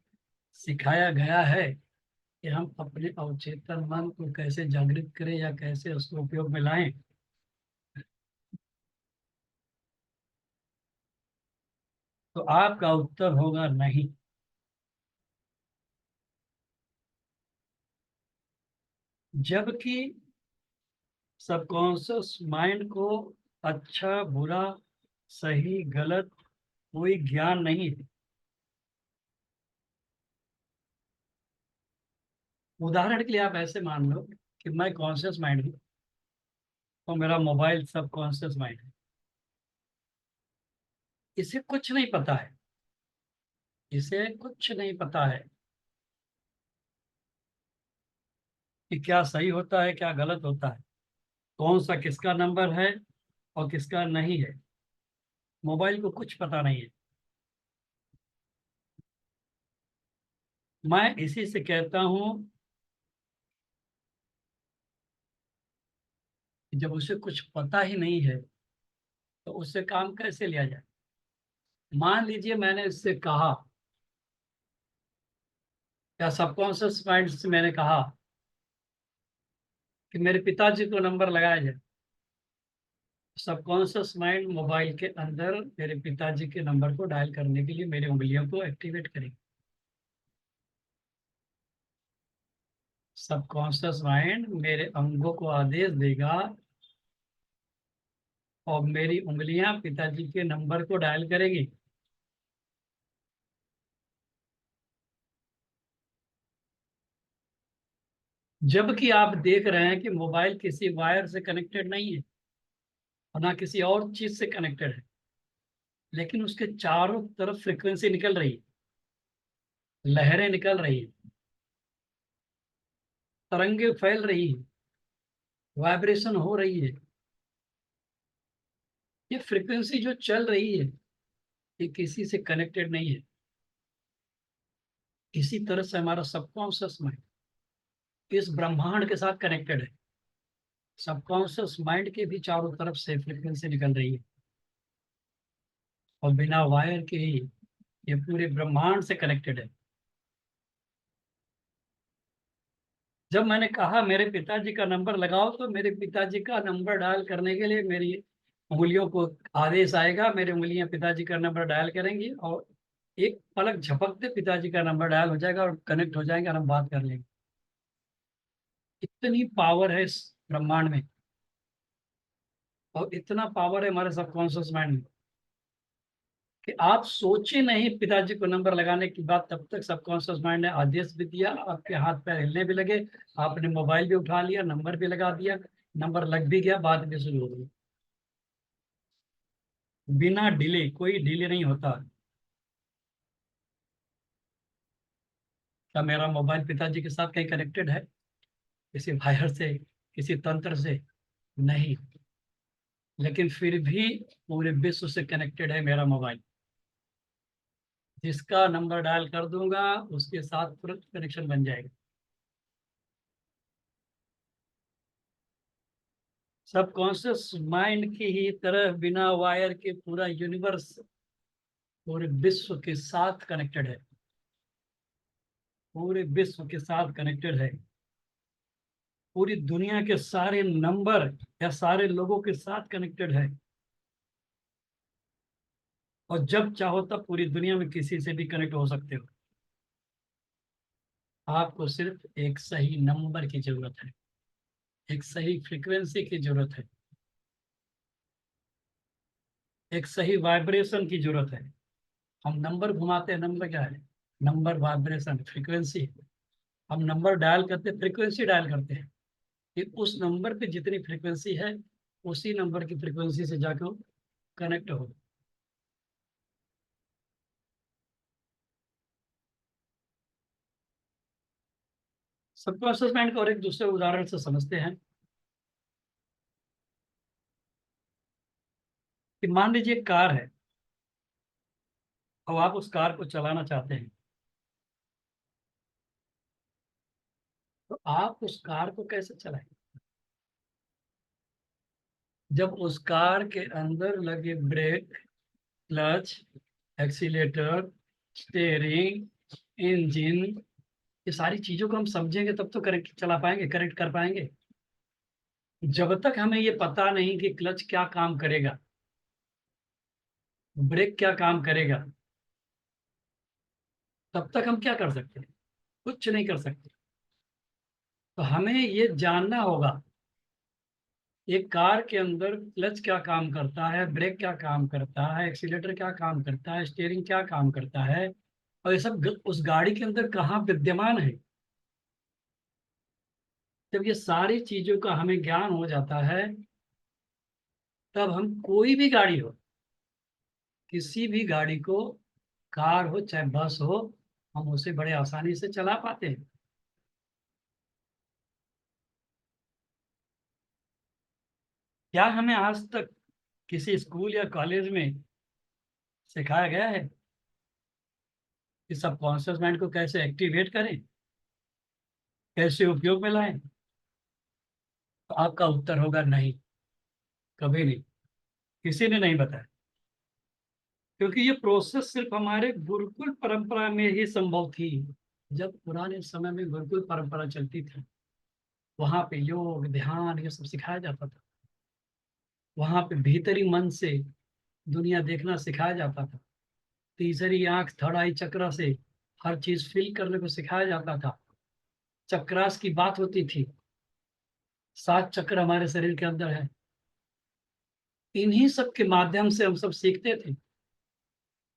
A: सिखाया गया है कि हम अपने अवचेतन मन को कैसे जागृत करें या कैसे उसको उपयोग में लाएं? तो आपका उत्तर होगा नहीं। जबकि सबकॉन्शियस माइंड को अच्छा बुरा सही गलत कोई ज्ञान नहीं है। उदाहरण के लिए आप ऐसे मान लो कि मैं कॉन्शियस माइंड हूँ और मेरा मोबाइल सबकॉन्शियस माइंड है। इसे कुछ नहीं पता है, इसे कुछ नहीं पता है कि क्या सही होता है क्या गलत होता है, कौन सा किसका नंबर है और किसका नहीं है। मोबाइल को कुछ पता नहीं है। मैं इसी से कहता हूं कि जब उसे कुछ पता ही नहीं है तो उससे काम कैसे लिया जाए। मान लीजिए मैंने इससे कहा, या सबकॉन्शियस माइंड से मैंने कहा कि मेरे पिताजी को नंबर लगाया जाए। सबकॉन्शियस माइंड मोबाइल के अंदर मेरे पिताजी के नंबर को डायल करने के लिए मेरी उंगलियों को एक्टिवेट करेगी। सबकॉन्शियस माइंड मेरे अंगों को आदेश देगा और मेरी उंगलियां पिताजी के नंबर को डायल करेगी। जबकि आप देख रहे हैं कि मोबाइल किसी वायर से कनेक्टेड नहीं है और ना किसी और चीज से कनेक्टेड है, लेकिन उसके चारों तरफ फ्रिक्वेंसी निकल रही है, लहरें निकल रही है, तरंगे फैल रही है, वाइब्रेशन हो रही है। ये फ्रिक्वेंसी जो चल रही है ये किसी से कनेक्टेड नहीं है। इसी तरह से हमारा सबकॉन्शियस माइंड इस ब्रह्मांड के साथ कनेक्टेड है। सबकॉन्शियस माइंड के भी चारों तरफ से फ्रिक्वेंसी निकल रही है और बिना वायर के ही ये पूरे ब्रह्मांड से कनेक्टेड है। जब मैंने कहा मेरे पिताजी का नंबर लगाओ, तो मेरे पिताजी का नंबर डायल करने के लिए मेरी उंगलियों को आदेश आएगा, मेरी उंगलियां पिताजी का नंबर डायल करेंगी और एक पलक झपकते पिताजी का नंबर डायल हो जाएगा और कनेक्ट हो जाएंगे और हम बात कर लेंगे। इतनी पावर है इस ब्रह्मांड में, और इतना पावर है हमारे सबकॉन्शियस माइंड में कि आप सोचे नहीं पिताजी को नंबर लगाने की बात, तब तक सबकॉन्शियस माइंड ने आदेश भी दिया, आपके हाथ पैर हिलने भी लगे, आपने मोबाइल भी उठा लिया, नंबर भी लगा दिया, नंबर लग भी गया, बात भी शुरू हो गई। बिना डिले, कोई डिले नहीं होता। क्या मेरा मोबाइल पिताजी के साथ कहीं कनेक्टेड है, किसी वायर से, किसी तंत्र से? नहीं। लेकिन फिर भी पूरे विश्व से कनेक्टेड है मेरा मोबाइल। जिसका नंबर डायल कर दूंगा उसके साथ तुरंत कनेक्शन बन जाएगा। सबकॉन्शियस माइंड की ही तरह बिना वायर के पूरा यूनिवर्स पूरे विश्व के साथ कनेक्टेड है, पूरे विश्व के साथ कनेक्टेड है, पूरी दुनिया के सारे नंबर या सारे लोगों के साथ कनेक्टेड है, और जब चाहो तब पूरी दुनिया में किसी से भी कनेक्ट हो सकते हो। आपको सिर्फ एक सही नंबर की जरूरत है, एक सही फ्रीक्वेंसी की जरूरत है, एक सही वाइब्रेशन की जरूरत है। हम नंबर घुमाते हैं, नंबर क्या है? Number vibration frequency. हम नंबर डायल करते, फ्रीक्वेंसी डायल करते हैं कि उस नंबर पे जितनी फ्रीक्वेंसी है उसी नंबर की फ्रीक्वेंसी से जाकर कनेक्ट हो। सबकॉन्शियस माइंड को और एक दूसरे उदाहरण से समझते हैं कि मान लीजिए एक कार है और आप उस कार को चलाना चाहते हैं, तो आप उस कार को कैसे चलाएंगे? जब उस कार के अंदर लगे brake, clutch, accelerator, steering, engine, ये सारी चीजों को हम समझेंगे तब तो करेक्ट चला पाएंगे, करेक्ट कर पाएंगे। जब तक हमें ये पता नहीं कि क्लच क्या काम करेगा, ब्रेक क्या काम करेगा, तब तक हम क्या कर सकते हैं? कुछ नहीं कर सकते। तो हमें ये जानना होगा एक कार के अंदर क्लच क्या काम करता है, ब्रेक क्या काम करता है, एक्सीलेटर क्या काम करता है, स्टीयरिंग क्या काम करता है, और ये सब उस गाड़ी के अंदर कहाँ विद्यमान है। जब ये सारी चीजों का हमें ज्ञान हो जाता है, तब हम कोई भी गाड़ी हो, किसी भी गाड़ी को, कार हो चाहे बस हो, हम उसे बड़े आसानी से चला पाते हैं। क्या हमें आज तक किसी स्कूल या कॉलेज में सिखाया गया है कि सबकॉन्शियस माइंड को कैसे एक्टिवेट करें, कैसे उपयोग में लाएं? तो आपका उत्तर होगा नहीं, कभी नहीं, किसी ने नहीं बताया। क्योंकि ये प्रोसेस सिर्फ हमारे गुरुकुल परंपरा में ही संभव थी। जब पुराने समय में गुरुकुल परंपरा चलती थी, वहां पे योग ध्यान ये सब सिखाया जाता था। वहां पे भीतरी मन से दुनिया देखना सिखाया जाता था। तीसरी आंख थर्ड आई चक्र से हर चीज फील करने को सिखाया जाता था। चक्रास की बात होती थी। 7 चक्र हमारे शरीर के अंदर है। इन्हीं सब के माध्यम से हम सब सीखते थे।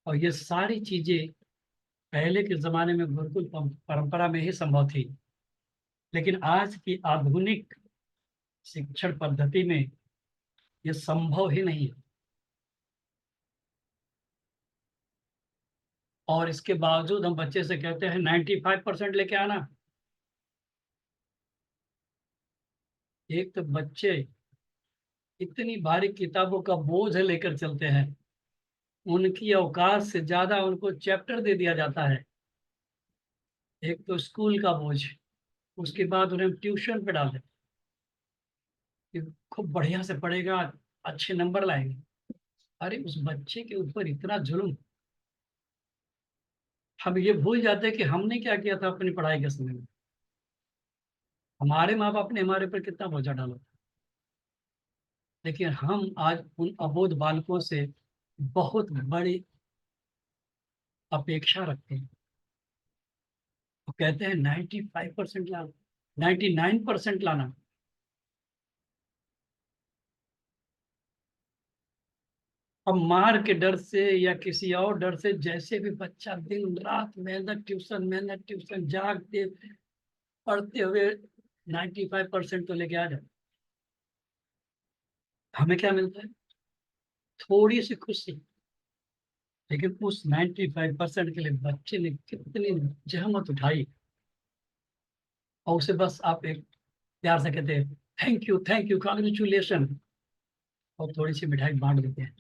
A: और ये सारी चीजें पहले के जमाने में गुरुकुल परंपरा में ही संभव थी। लेकिन आज की आधुनिक शिक्षण पद्धति में ये संभव ही नहीं है। और इसके बावजूद हम बच्चे से कहते हैं 95% लेके आना। एक तो बच्चे इतनी भारी किताबों का बोझ लेकर चलते हैं, उनकी औकात से ज्यादा उनको चैप्टर दे दिया जाता है। एक तो स्कूल का बोझ, उसके बाद उन्हें ट्यूशन पे डाल देते कि खूब बढ़िया से पढ़ेगा, अच्छे नंबर लाएंगे। अरे उस बच्चे के ऊपर इतना जुल्म, हम ये भूल जाते हैं कि हमने क्या किया था अपनी पढ़ाई के समय में। हमारे माँ बाप ने हमारे ऊपर कितना बोझा डाला था। लेकिन हम आज उन अबोध बालकों से बहुत बड़ी अपेक्षा रखते हैं। वो कहते हैं 95% लाना, 99% लाना। अब मार के डर से या किसी और डर से जैसे भी बच्चा दिन रात मेहनत ट्यूशन जागते पढ़ते हुए 95% तो लेके आ जाए, हमें क्या मिलता है? थोड़ी सी खुशी। लेकिन उस 95% के लिए बच्चे ने कितनी जहमत उठाई, और उसे बस आप एक प्यार से कहते हैं थैंक यू कॉन्ग्रेचुलेशन, और थोड़ी सी मिठाई बांट देते हैं।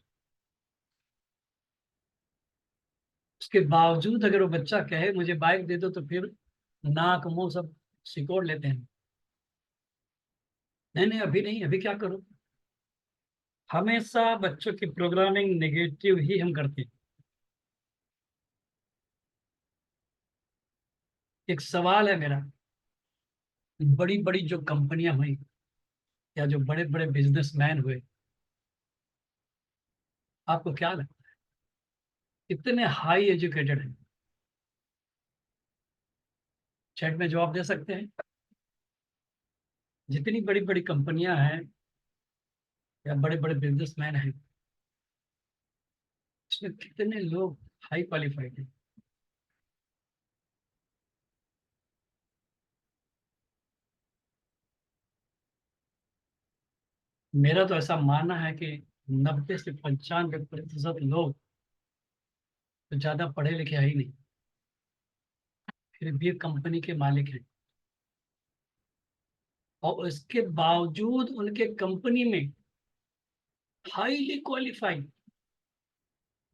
A: उसके बावजूद अगर वो बच्चा कहे मुझे बाइक दे दो, तो फिर नाक मुंह सब सिकोड़ लेते हैं। नहीं नहीं, अभी नहीं, अभी क्या करूं? हमेशा बच्चों की प्रोग्रामिंग नेगेटिव ही हम करते हैं। एक सवाल है मेरा, बड़ी बड़ी जो कंपनियां हुई या जो बड़े बड़े बिजनेसमैन हुए, आपको क्या लगता है कितने हाई एजुकेटेड हैं? चैट में जवाब दे सकते हैं। जितनी बड़ी बड़ी कंपनियां हैं या बड़े बड़े बिजनेसमैन हैं, इसमें कितने लोग हाई क्वालिफाइड हैं? मेरा तो ऐसा मानना है कि 90 से 95% लोग तो ज्यादा पढ़े लिखे है ही नहीं, फिर भी कंपनी के मालिक हैं, और इसके बावजूद उनके कंपनी में highly qualified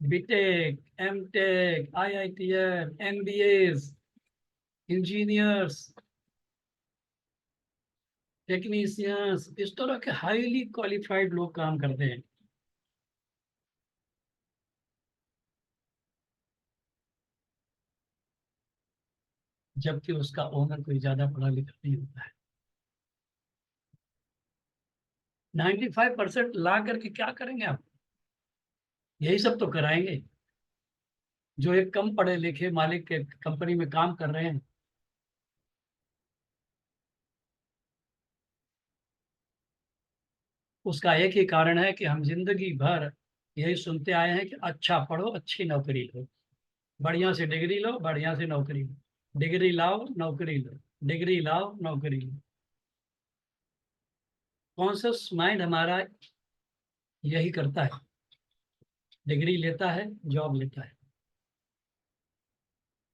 A: BTech, MTech, IITian, MBAs, engineers, technicians, इस तरह के हाईली क्वालिफाइड लोग काम करते हैं। जबकि उसका ओनर कोई ज्यादा पढ़ा लिखा नहीं होता है। 95% ला करके क्या करेंगे आप? यही सब तो कराएंगे जो एक कम पढ़े लिखे मालिक के कंपनी में काम कर रहे हैं। उसका एक ही कारण है कि हम जिंदगी भर यही सुनते आए हैं कि अच्छा पढ़ो, अच्छी नौकरी लो, बढ़िया से डिग्री लो, बढ़िया से नौकरी लो, डिग्री लाओ नौकरी लो, डिग्री लाओ नौकरी लो। कॉन्शियस माइंड हमारा यही करता है, डिग्री लेता है, जॉब लेता है।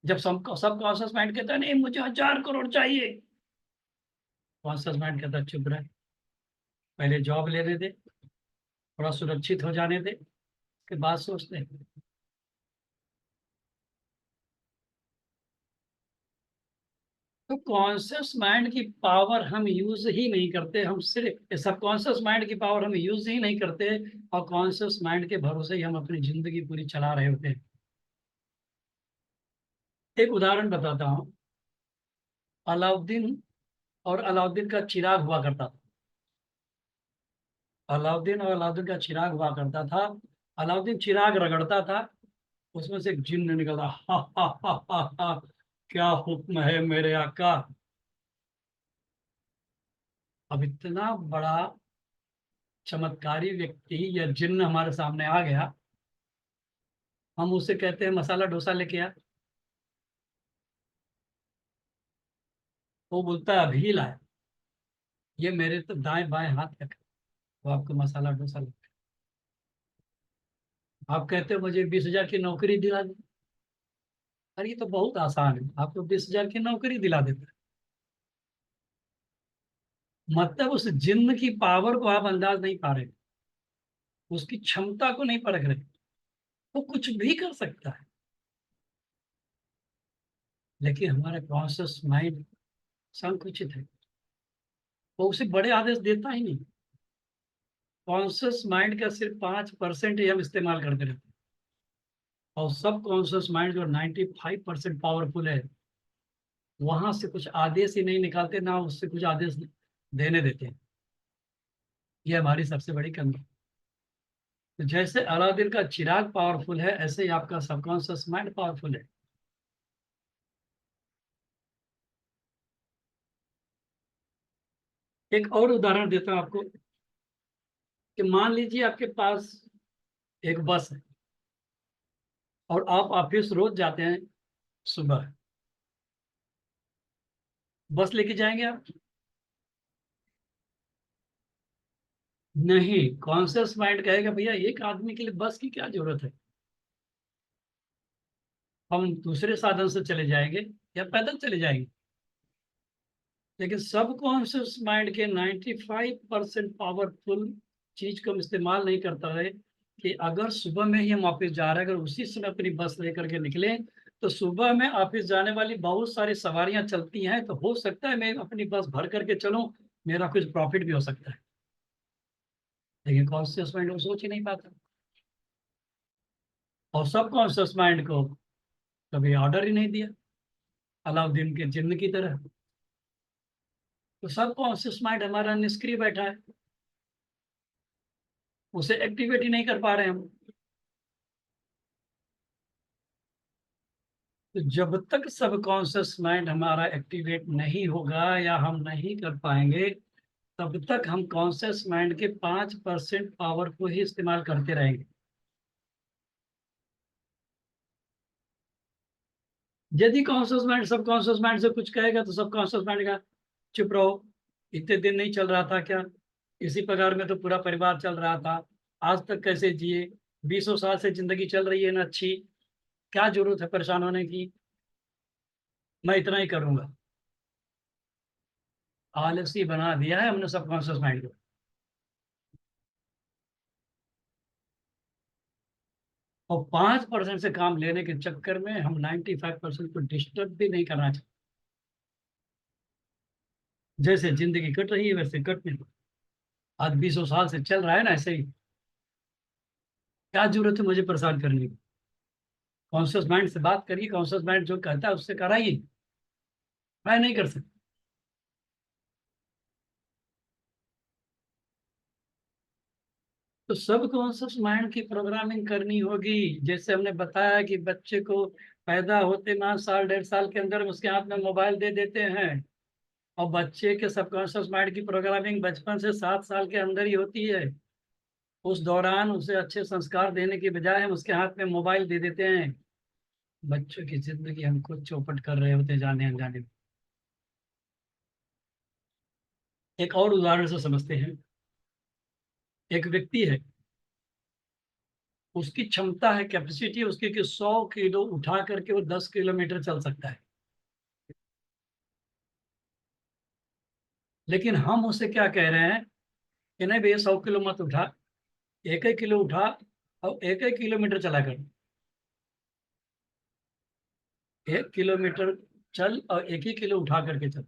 A: जब सब कॉन्शियस माइंड कहता है नहीं मुझे 1,000 करोड़ चाहिए, कॉन्शियस माइंड कहता है चुप रहे, पहले जॉब लेने दे, थोड़ा सुरक्षित हो जाने दे, उसके बाद सोचते हैं। तो कॉन्शियस माइंड की पावर हम यूज ही नहीं करते, हम सिर्फ सबकॉन्शियस माइंड की पावर हम यूज ही नहीं करते, और कॉन्शियस माइंड के भरोसे ही हम अपनी जिंदगी पूरी चला रहे होते हैं। एक उदाहरण बताता हूँ। अलाउद्दीन और अलाउद्दीन का चिराग हुआ करता था। अलाउद्दीन और अलाउद्दीन का चिराग हुआ करता था। अलाउद्दीन चिराग रगड़ता था, उसमें से एक जिन्न निकला, हा हा हा हा हा, क्या हुक्म है मेरे आका। अब इतना बड़ा चमत्कारी व्यक्ति या जिन्न हमारे सामने आ गया, हम उससे कहते हैं मसाला डोसा लेके आ, वो बोलता है अभी लाया, ये मेरे तो दाएं बाएं हाथ तक है, वो आपको मसाला डोसा लेके आप कहते हो मुझे 20,000 की नौकरी दिला दे। अरे ये तो बहुत आसान है, आपको 20,000 की नौकरी दिला देता है। मतलब उस जिन्न की पावर को आप अंदाज नहीं पा रहे, उसकी क्षमता को नहीं परख रहे। वो कुछ भी कर सकता है, लेकिन हमारा कॉन्शियस माइंड संकुचित है, वो उसे बड़े आदेश देता ही नहीं। कॉन्शियस माइंड का सिर्फ 5% ही हम इस्तेमाल करते रहते हैं, और सब कॉन्शियस माइंड जो 95% पावरफुल है, वहां से कुछ आदेश ही नहीं निकालते, ना उससे कुछ आदेश देने देते हैं। ये हमारी सबसे बड़ी कमी है। तो जैसे अलादीन का चिराग पावरफुल है, ऐसे ही आपका सबकॉन्शियस माइंड पावरफुल है। एक और उदाहरण देता हूं आपको, कि मान लीजिए आपके पास एक बस है, और आप ऑफिस रोज जाते हैं सुबह, बस लेके जाएंगे आप? नहीं, कॉन्शियस माइंड कहेगा भैया एक आदमी के लिए बस की क्या जरूरत है, हम दूसरे साधन से चले जाएंगे या पैदल चले जाएंगे। लेकिन सब कॉन्शियस माइंड के 95% पावरफुल चीज को हम इस्तेमाल नहीं करता है, कि अगर सुबह में ही हम ऑफिस जा रहे हैं, अगर उसी समय अपनी बस लेकर के निकले, तो सुबह में ऑफिस जाने वाली बहुत सारी सवारियां चलती हैं, तो हो सकता है मैं अपनी बस भर करके चलूं, मेरा कुछ प्रॉफिट भी हो सकता है। लेकिन कॉन्शियस माइंड वो सोच ही नहीं पाता, और सब कॉन्शियस माइंड को कभी ऑर्डर ही नहीं दिया। अलाउद्दीन के जिन्न की तरह। तो सब कॉन्शियस माइंड हमारा निष्क्रिय बैठा है, उसे एक्टिवेट ही नहीं कर पा रहे हम। तो जब तक सब कॉन्शियस माइंड हमारा एक्टिवेट नहीं होगा या हम नहीं कर पाएंगे, तब तक हम कॉन्शियस माइंड के 5% पावर को ही इस्तेमाल करते रहेंगे। यदि कॉन्शियस माइंड सब कॉन्शियस माइंड से कुछ कहेगा तो सब कॉन्शियस माइंड का चुप रहो, इतने दिन नहीं चल रहा था क्या, इसी पगार में तो पूरा परिवार चल रहा था, आज तक कैसे जिए, 20 साल से जिंदगी चल रही है ना अच्छी, क्या जरूरत है परेशान होने की, मैं इतना ही करूंगा। आलसी बना दिया है हमने सबकॉन्शियस माइंड को। और 5% से काम लेने के चक्कर में हम 95% को डिस्टर्ब भी नहीं करना चाहते। जैसे जिंदगी कट रही है वैसे कटने दो। आज 20 साल से चल रहा है ना ऐसे ही, क्या जरूरत है मुझे परेशान करने की। कॉन्शियस माइंड से बात करिए, कॉन्शियस माइंड जो कहता है उससे कराइए, मैं नहीं कर सकता। तो सब कॉन्शियस माइंड की प्रोग्रामिंग करनी होगी। जैसे हमने बताया कि बच्चे को पैदा होते 9 साल 1.5 साल के अंदर उसके हाथ में मोबाइल दे देते हैं, और बच्चे के सबकॉन्शियस माइंड की प्रोग्रामिंग बचपन से 7 साल के अंदर ही होती है। उस दौरान उसे अच्छे संस्कार देने की बजाय हम उसके हाथ में मोबाइल दे देते हैं। बच्चों की जिंदगी हम खुद चौपट कर रहे होते जाने अनजाने में। एक और उदाहरण से समझते हैं। एक व्यक्ति है, उसकी क्षमता है, कैपेसिटी उसकी कि 100 किलो उठा करके वो 10 किलोमीटर चल सकता है। लेकिन हम उससे क्या कह रहे हैं कि नहीं भैया 100 किलो मत उठा, एक एक किलो उठा और एक एक किलोमीटर चला कर। 1 किलोमीटर चल और एक ही किलो उठा करके चल।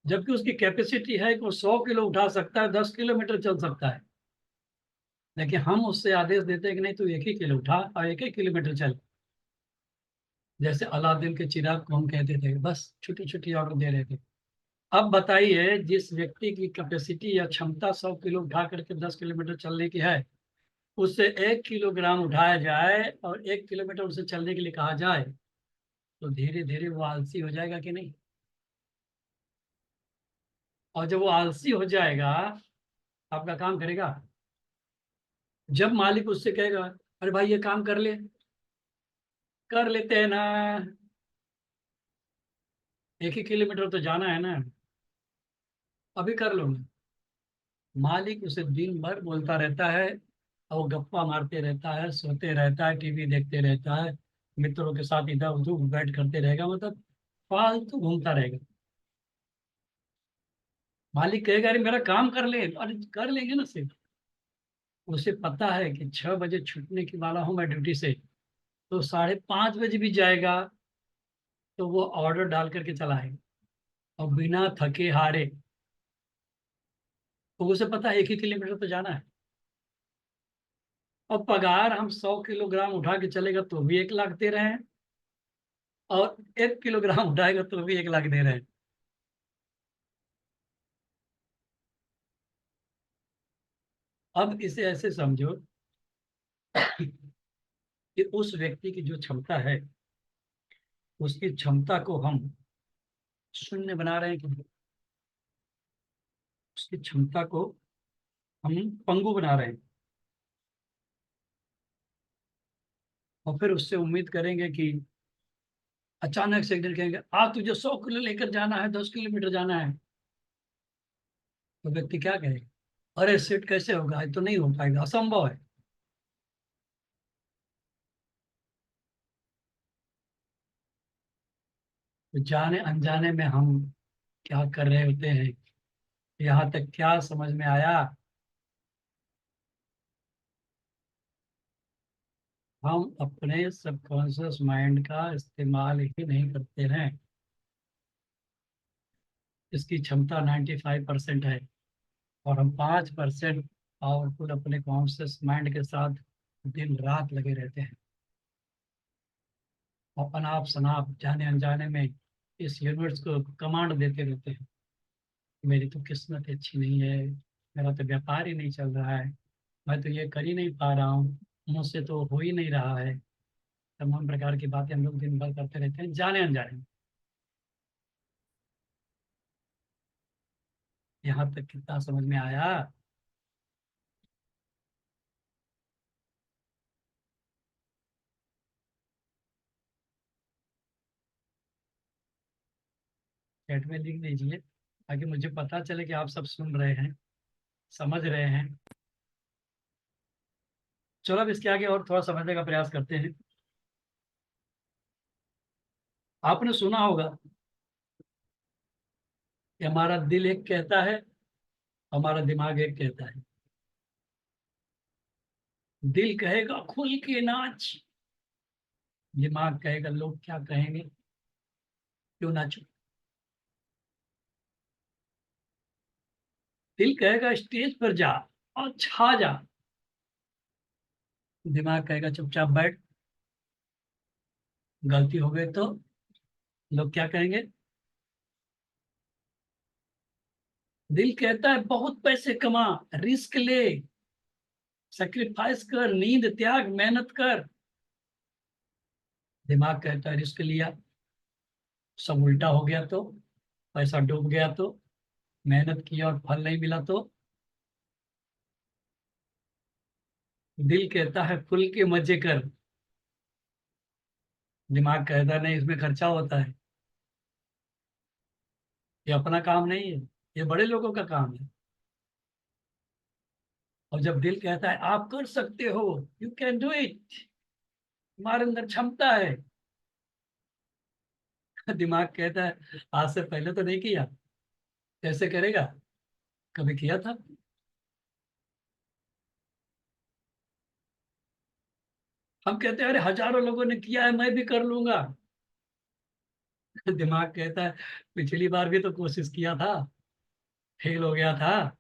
A: जबकि उसकी कैपेसिटी है कि वो 100 किलो उठा सकता है, 10 किलोमीटर चल सकता है। लेकिन हम उससे आदेश देते हैं कि नहीं तू एक ही किलो उठा और एक एक किलोमीटर चल। जैसे अलादीन के चिराग को हम कहते थे, बस छोटी छोटी ऑर्डर दे रहे थे। अब बताइए, जिस व्यक्ति की कैपेसिटी या क्षमता 100 किलो उठा करके 10 किलोमीटर चलने की है, उससे 1 किलोग्राम उठाया जाए और 1 किलोमीटर उसे चलने के लिए कहा जाए, तो धीरे धीरे वो आलसी हो जाएगा कि नहीं। और जब वो आलसी हो जाएगा, आपका काम करेगा। जब मालिक उससे कहेगा अरे भाई ये काम कर ले, कर लेते हैं ना, 1 ही किलोमीटर तो जाना है ना, अभी कर लूंगा। मालिक उसे दिन भर बोलता रहता है और वो गप्पा मारते रहता है, सोते रहता है, टीवी देखते रहता है, मित्रों के साथ इधर उधर बैठ करते रहेगा, मतलब फालतू घूमता रहेगा। मालिक कहेगा अरे मेरा काम कर ले, अरे कर लेंगे ना सिर्फ। उसे पता है कि 6 बजे छूटने की वाला हूँ मैं ड्यूटी से, तो 5:30 बजे भी जाएगा तो वो ऑर्डर डाल करके चला आएगा और बिना थके हारे। तो उसे पता है 1 ही किलोमीटर तो जाना है। और पगार हम 100 किलोग्राम उठा के चलेगा तो भी 1 लाख दे रहे हैं, और 1 किलोग्राम उठाएगा तो भी 1 लाख दे रहे हैं। अब इसे ऐसे समझो कि उस व्यक्ति की जो क्षमता है, उसकी क्षमता को हम शून्य बना रहे हैं कि उसकी क्षमता को हम पंगु बना रहे हैं। और फिर उससे उम्मीद करेंगे कि अचानक से एक दिन कहेंगे आज तुझे 100 किलो लेकर जाना है, 10 किलोमीटर जाना है। तो व्यक्ति क्या कहेगा, अरे सेट कैसे होगा, ये तो नहीं हो पाएगा, असंभव है। तो जाने अनजाने में हम क्या कर रहे होते हैं, यहाँ तक क्या समझ में आया, हम अपने सबकॉन्शियस माइंड का इस्तेमाल ही नहीं करते हैं। इसकी क्षमता 95% है, और हम 5% पावरफुल अपने कॉन्शियस माइंड के साथ दिन रात लगे रहते हैं। अपन आप शनाप जाने अनजाने में इस यूनिवर्स को कमांड देते रहते हैं, मेरी तो किस्मत अच्छी नहीं है, मेरा तो व्यापार ही नहीं चल रहा है, मैं तो ये कर ही नहीं पा रहा हूँ, मुझसे तो हो ही नहीं रहा है। तमाम प्रकार की बातें हम लोग दिन भर करते रहते हैं जाने अनजाने में। यहाँ तक कितना समझ में आया? चैट में लिख दीजिए ताकि मुझे पता चले कि आप सब सुन रहे हैं, समझ रहे हैं। चलो अब इसके आगे और थोड़ा समझने का प्रयास करते हैं। आपने सुना होगा कि हमारा दिल एक कहता है, हमारा दिमाग एक कहता है। दिल कहेगा खुल के नाच, दिमाग कहेगा लोग क्या कहेंगे, क्यों नाचो। दिल कहेगा स्टेज पर जा और छा जा, दिमाग कहेगा चुपचाप बैठ, गलती हो गई तो लोग क्या कहेंगे। दिल कहता है बहुत पैसे कमा, रिस्क ले, सेक्रीफाइस कर, नींद त्याग, मेहनत कर, दिमाग कहता है रिस्क लिया, सब उल्टा हो गया तो, पैसा डूब गया तो, मेहनत किया और फल नहीं मिला तो। दिल कहता है खुल के मजे कर, दिमाग कहता है नहीं इसमें खर्चा होता है, ये अपना काम नहीं है, ये बड़े लोगों का काम है। और जब दिल कहता है आप कर सकते हो, यू कैन डू इट, तुम्हारे अंदर क्षमता है, दिमाग कहता है आज से पहले तो नहीं किया, कैसे करेगा, कभी किया था। हम कहते हैं अरे हजारों लोगों ने किया है मैं भी कर लूंगा, दिमाग कहता है पिछली बार भी तो कोशिश किया था, फेल हो गया था,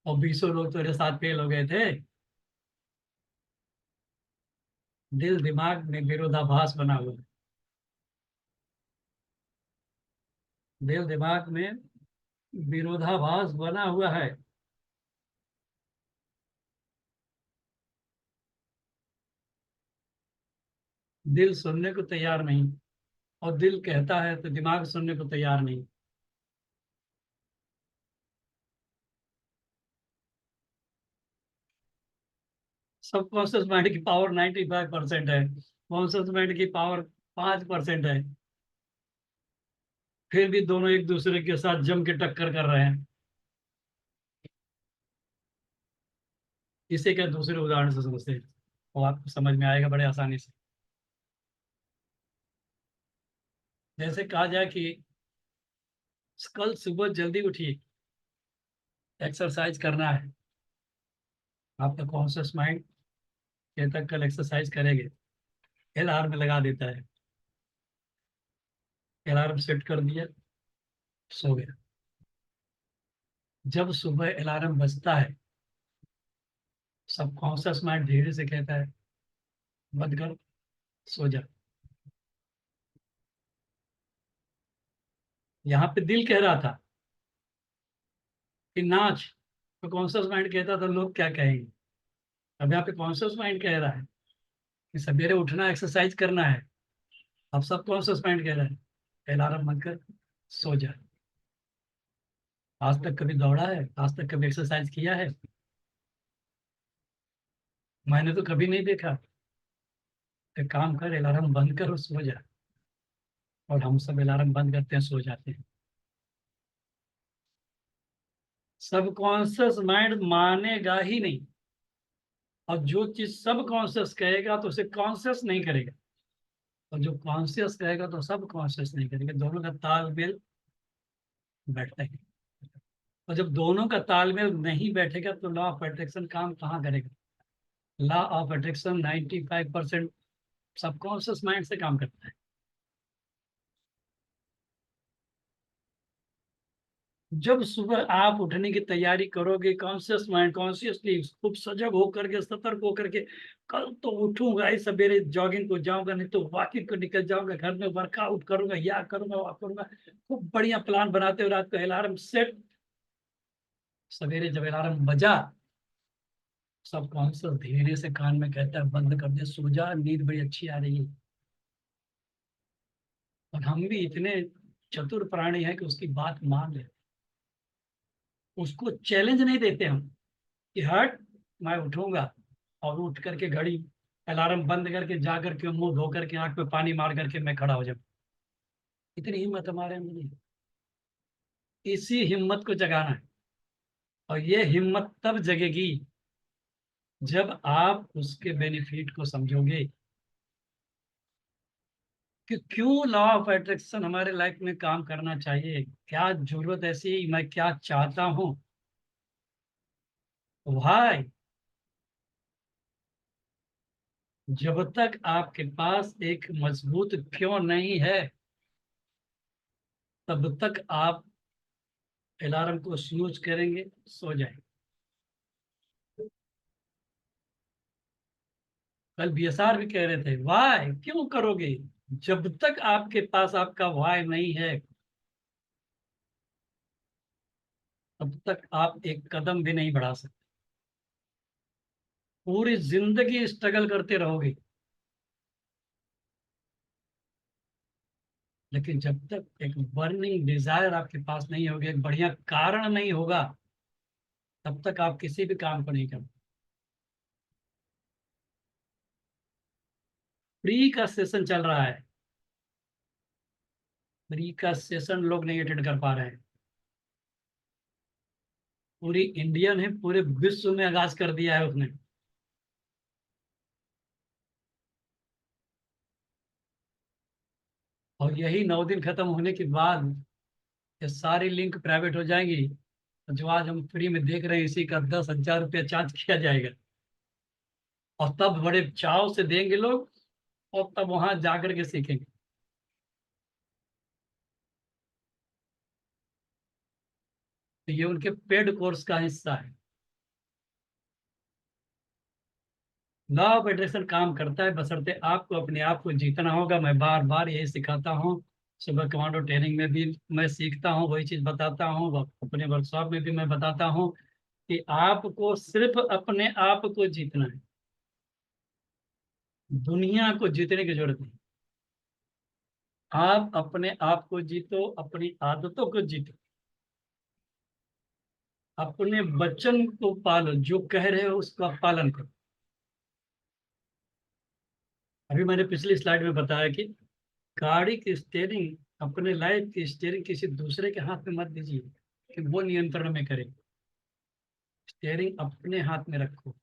A: और 20 लोग तेरे साथ फेल हो गए थे। दिल दिमाग में विरोधाभास बना हुआ है, दिल दिमाग में विरोधाभास बना हुआ है। दिल सुनने को तैयार नहीं, और दिल कहता है तो दिमाग सुनने को तैयार नहीं। सबकॉन्शियस माइंड की पावर 95% है, कॉन्शियस माइंड की पावर 5% है, फिर भी दोनों एक दूसरे के साथ जम के टक्कर कर रहे हैं। इसे क्या दूसरे उदाहरण से समझते हैं, और आपको समझ में आएगा बड़े आसानी से। जैसे कहा जाए कि कल सुबह जल्दी उठिए, एक्सरसाइज करना है, आपका कॉन्शियस माइंड कहता है कल एक्सरसाइज करेंगे, अलार्म लगा देता है, अलार्म सेट कर दिया, सो गया। जब सुबह अलार्म बजता है, सब कॉन्शियस माइंड धीरे से कहता है बंद कर, सो जा। यहाँ पे दिल कह रहा था कि नाच, तो कॉन्शियस माइंड कहता था लोग क्या कहेंगे। अब यहाँ पे कॉन्शियस माइंड कह रहा है कि सवेरे उठना, एक्सरसाइज करना है। अब सब कॉन्शियस माइंड कह रहा है अलार्म बंद कर, सो जा। आज तक कभी दौड़ा है, आज तक कभी एक्सरसाइज किया है, मैंने तो कभी नहीं देखा। एक काम कर, अलार्म बंद कर और सो जा। और हम सब अलार्म बंद करते हैं, सो जाते हैं। सबकॉन्शियस माइंड मानेगा ही नहीं, और जो चीज सब कॉन्शियस कहेगा तो उसे कॉन्शियस नहीं करेगा, और जो कॉन्शियस कहेगा तो सब कॉन्शियस नहीं करेगा, दोनों का तालमेल बैठता है। और जब दोनों का तालमेल नहीं बैठेगा तो लॉ ऑफ अट्रैक्शन काम कहाँ करेगा। Law of attraction 95% subconscious mind से काम करता है। जब सुबह आप उठने की तैयारी करोगे, कॉन्शियस माइंड, कॉन्शियसली खूब सजग होकर के, सतर्क होकर के, कल तो उठूंगा इस सवेरे, जॉगिंग को जाऊंगा, नहीं तो वॉकिंग को निकल जाऊंगा, घर में वर्कआउट करूंगा, या करूंगा वह करूंगा, खूब बढ़िया प्लान बनाते हो। रात को अलार्म सेट, सवेरे जब अलार्म बजा, सब कॉन्शियस धीरे से कान में कहता है बंद कर दे, सो जा, नींद बड़ी अच्छी आ रही है। और हम भी इतने चतुर प्राणी हैं कि उसकी बात मान ले, उसको चैलेंज नहीं देते हम कि हट, मैं उठूंगा। और उठ करके घड़ी, अलार्म बंद करके, जा करके मुंह धो करके, आंख पे पानी मार करके मैं खड़ा हो जाऊं। इतनी हिम्मत हमारे अंदर नहीं है। इसी हिम्मत को जगाना है। और ये हिम्मत तब जगेगी जब आप उसके बेनिफिट को समझोगे कि क्यों लॉ ऑफ अट्रैक्शन हमारे लाइफ में काम करना चाहिए, क्या जरूरत ऐसी, मैं क्या चाहता हूँ, भाई। जब तक आपके पास एक मजबूत क्यों नहीं है, तब तक आप अलार्म को स्नूज करेंगे, सो जाएंगे। कल बीएसआर भी कह रहे थे, वाई क्यों करोगे। जब तक आपके पास आपका वाई नहीं है, तब तक आप एक कदम भी नहीं बढ़ा सकते। पूरी जिंदगी स्ट्रगल करते रहोगे, लेकिन जब तक एक बर्निंग डिजायर आपके पास नहीं होगी, एक बढ़िया कारण नहीं होगा, तब तक आप किसी भी काम को नहीं कर। फ्री का सेशन चल रहा है, फ्री का सेशन लोग नहीं अटेंड कर पा रहे हैं। पूरी इंडियन है, पूरे विश्व में आगाज कर दिया है उसने। और यही 9 दिन खत्म होने के बाद ये सारी लिंक प्राइवेट हो जाएंगी। तो जो आज हम फ्री में देख रहे हैं, इसी का 10,000 रुपया चार्ज किया जाएगा। और तब बड़े चाव से देंगे लोग, और तब वहां जाकर के सीखेंगे। तो ये उनके पेड कोर्स का हिस्सा है। लॉ ऑफ अट्रैक्शन काम करता है, बशर्ते आपको अपने आप को जीतना होगा। मैं बार बार यही सिखाता हूँ। सुबह कमांडो ट्रेनिंग में भी मैं सीखता हूँ, वही चीज बताता हूँ, अपने वर्कशॉप में भी मैं बताता हूँ कि आपको सिर्फ अपने आप को जीतना है। दुनिया को जीतने की जरूरत नहीं। आप अपने आप को जीतो, अपनी आदतों को जीतो, अपने वचन को पालो, जो कह रहे हो उसका पालन करो। अभी मैंने पिछली स्लाइड में बताया कि गाड़ी की स्टेयरिंग, अपने लाइफ की स्टेयरिंग किसी दूसरे के हाथ में मत दीजिए कि वो नियंत्रण में करे। स्टेयरिंग अपने हाथ में रखो,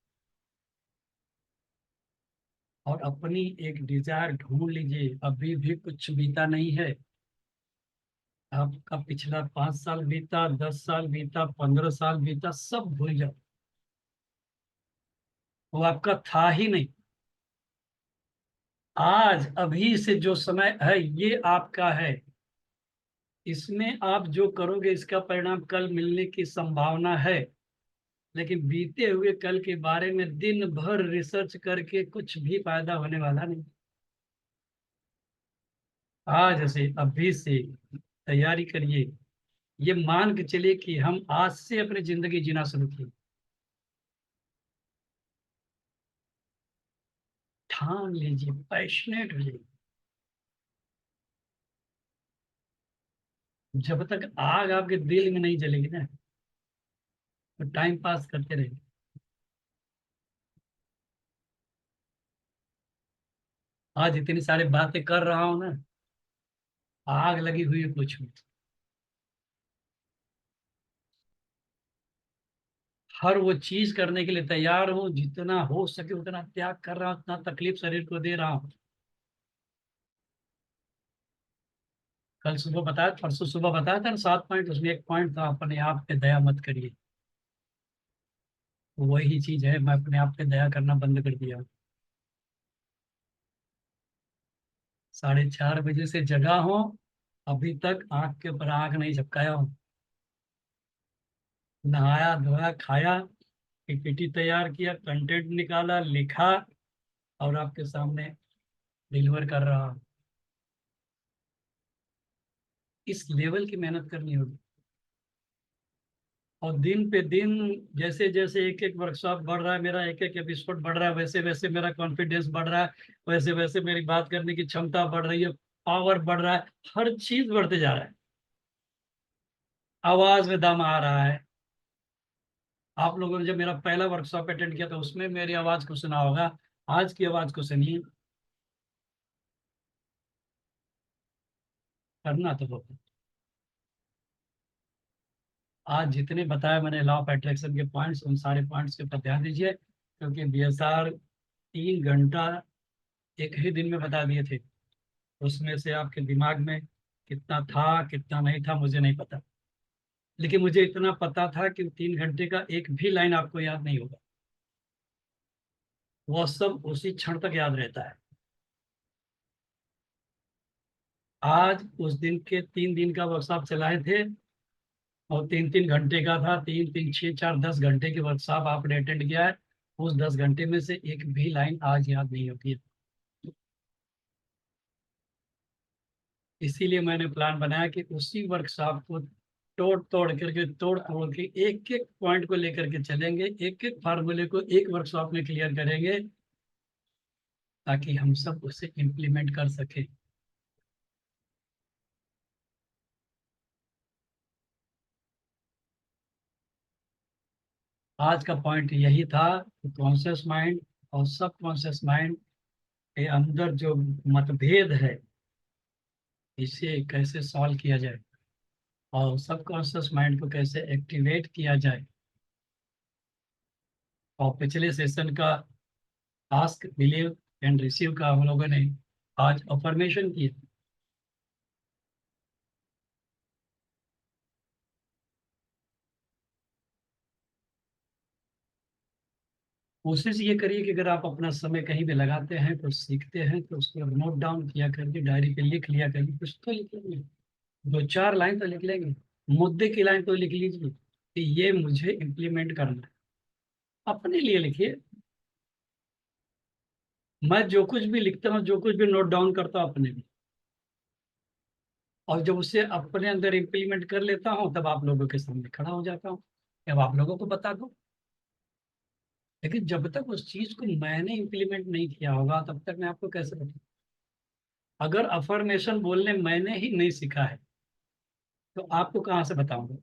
A: और अपनी एक डिजायर ढूंढ लीजिए। अभी भी कुछ बीता नहीं है। आपका पिछला 5 साल बीता, 10 साल बीता, 15 साल बीता, सब भूल जाओ। वो आपका था ही नहीं। आज अभी से जो समय है, ये आपका है। इसमें आप जो करोगे, इसका परिणाम कल मिलने की संभावना है। लेकिन बीते हुए कल के बारे में दिन भर रिसर्च करके कुछ भी फायदा होने वाला नहीं। आज से, अभी से तैयारी करिए। ये मान के चलिए कि हम आज से अपनी जिंदगी जीना शुरू किए। ठान लीजिए, पैशनेट हो जाइए। जब तक आग आपके दिल में नहीं जलेगी ना, तो टाइम पास करते रहेंगे। आज इतनी सारी बातें कर रहा हूं ना, आग लगी हुई है कुछ में। हर वो चीज करने के लिए तैयार हूँ, जितना हो सके उतना त्याग कर रहा हूँ, उतना तकलीफ शरीर को दे रहा हूँ। कल सुबह बताया, परसों सुबह बताया था ना 7 पॉइंट, उसमें एक पॉइंट था अपने आप पे दया मत करिए। तो वही चीज है, मैं अपने आप पे दया करना बंद कर दिया। 4:30 बजे से जगा हूँ, अभी तक आंख के ऊपर आंख नहीं झपकाया हूँ। नहाया धोया खाया, पीपीटी तैयार किया, कंटेंट निकाला, लिखा, और आपके सामने डिलीवर कर रहा हूं। इस लेवल की मेहनत करनी होगी। और दिन पे दिन, जैसे जैसे एक एक वर्कशॉप बढ़ रहा है, मेरा एक एक एपिसोड बढ़ रहा है, वैसे वैसे मेरा कॉन्फिडेंस बढ़ रहा है, वैसे वैसे मेरी बात करने की क्षमता बढ़ रही है, पावर बढ़ रहा है, हर चीज बढ़ते जा रहा है। आवाज में दम आ रहा है। आप लोगों ने जब मेरा पहला वर्कशॉप अटेंड किया तो उसमें मेरी आवाज को सुना होगा। आज की आवाज को सुनिए। करना तो होगा। आज जितने बताया मैंने लॉ ऑफ अट्रैक्शन के पॉइंट्स, उन सारे पॉइंट्स के ऊपर ध्यान दीजिए, क्योंकि बीएसआर 3 घंटा एक ही दिन में बता दिए थे। उसमें से आपके दिमाग में कितना था कितना नहीं था मुझे नहीं पता, लेकिन मुझे इतना पता था कि 3 घंटे का एक भी लाइन आपको याद नहीं होगा। वह सब उसी क्षण तक याद रहता है। आज उस दिन के 3 दिन का वर्कशॉप चलाए थे, और 3 3 घंटे का था। 3 3 6 4 10 घंटे की वर्कशॉप आपने अटेंड किया है। उस 10 घंटे में से एक भी लाइन आज याद नहीं होती है। इसीलिए मैंने प्लान बनाया कि उसी वर्कशॉप को तोड़ तोड़ के एक एक पॉइंट को लेकर के चलेंगे, एक एक फार्मूले को एक वर्कशॉप में क्लियर करेंगे, ताकि हम सब उसे इम्प्लीमेंट कर सके। आज का पॉइंट यही था कि कॉन्शियस माइंड और सब कॉन्शियस माइंड के अंदर जो मतभेद है, इसे कैसे सॉल्व किया जाए, और सब कॉन्शियस माइंड को कैसे एक्टिवेट किया जाए। और पिछले सेशन का आस्क बिलीव एंड रिसीव का हम लोगों ने आज अफर्मेशन की। कोशिश ये करिए कि अगर आप अपना समय कहीं भी लगाते हैं तो सीखते हैं, तो उसको नोट डाउन किया करके डायरी पे लिख लिया करिए। कुछ तो लिख लेंगे, 2 4 लाइन तो लिख लेंगे, मुद्दे की लाइन तो लिख लीजिए कि ये मुझे इम्प्लीमेंट करना है। अपने लिए लिखिए। मैं जो कुछ भी लिखता हूँ, जो कुछ भी नोट डाउन करता हूँ, अपने लिए। और जब उसे अपने अंदर इम्प्लीमेंट कर लेता हूँ, तब आप लोगों के सामने खड़ा हो जाता हूँ, अब आप लोगों को बता दो। लेकिन जब तक उस चीज को मैंने इम्प्लीमेंट नहीं किया होगा, तब तक मैं आपको कैसे बताऊं। अगर अफर्मेशन बोलने मैंने ही नहीं सीखा है, तो आपको कहाँ से बताऊंगा।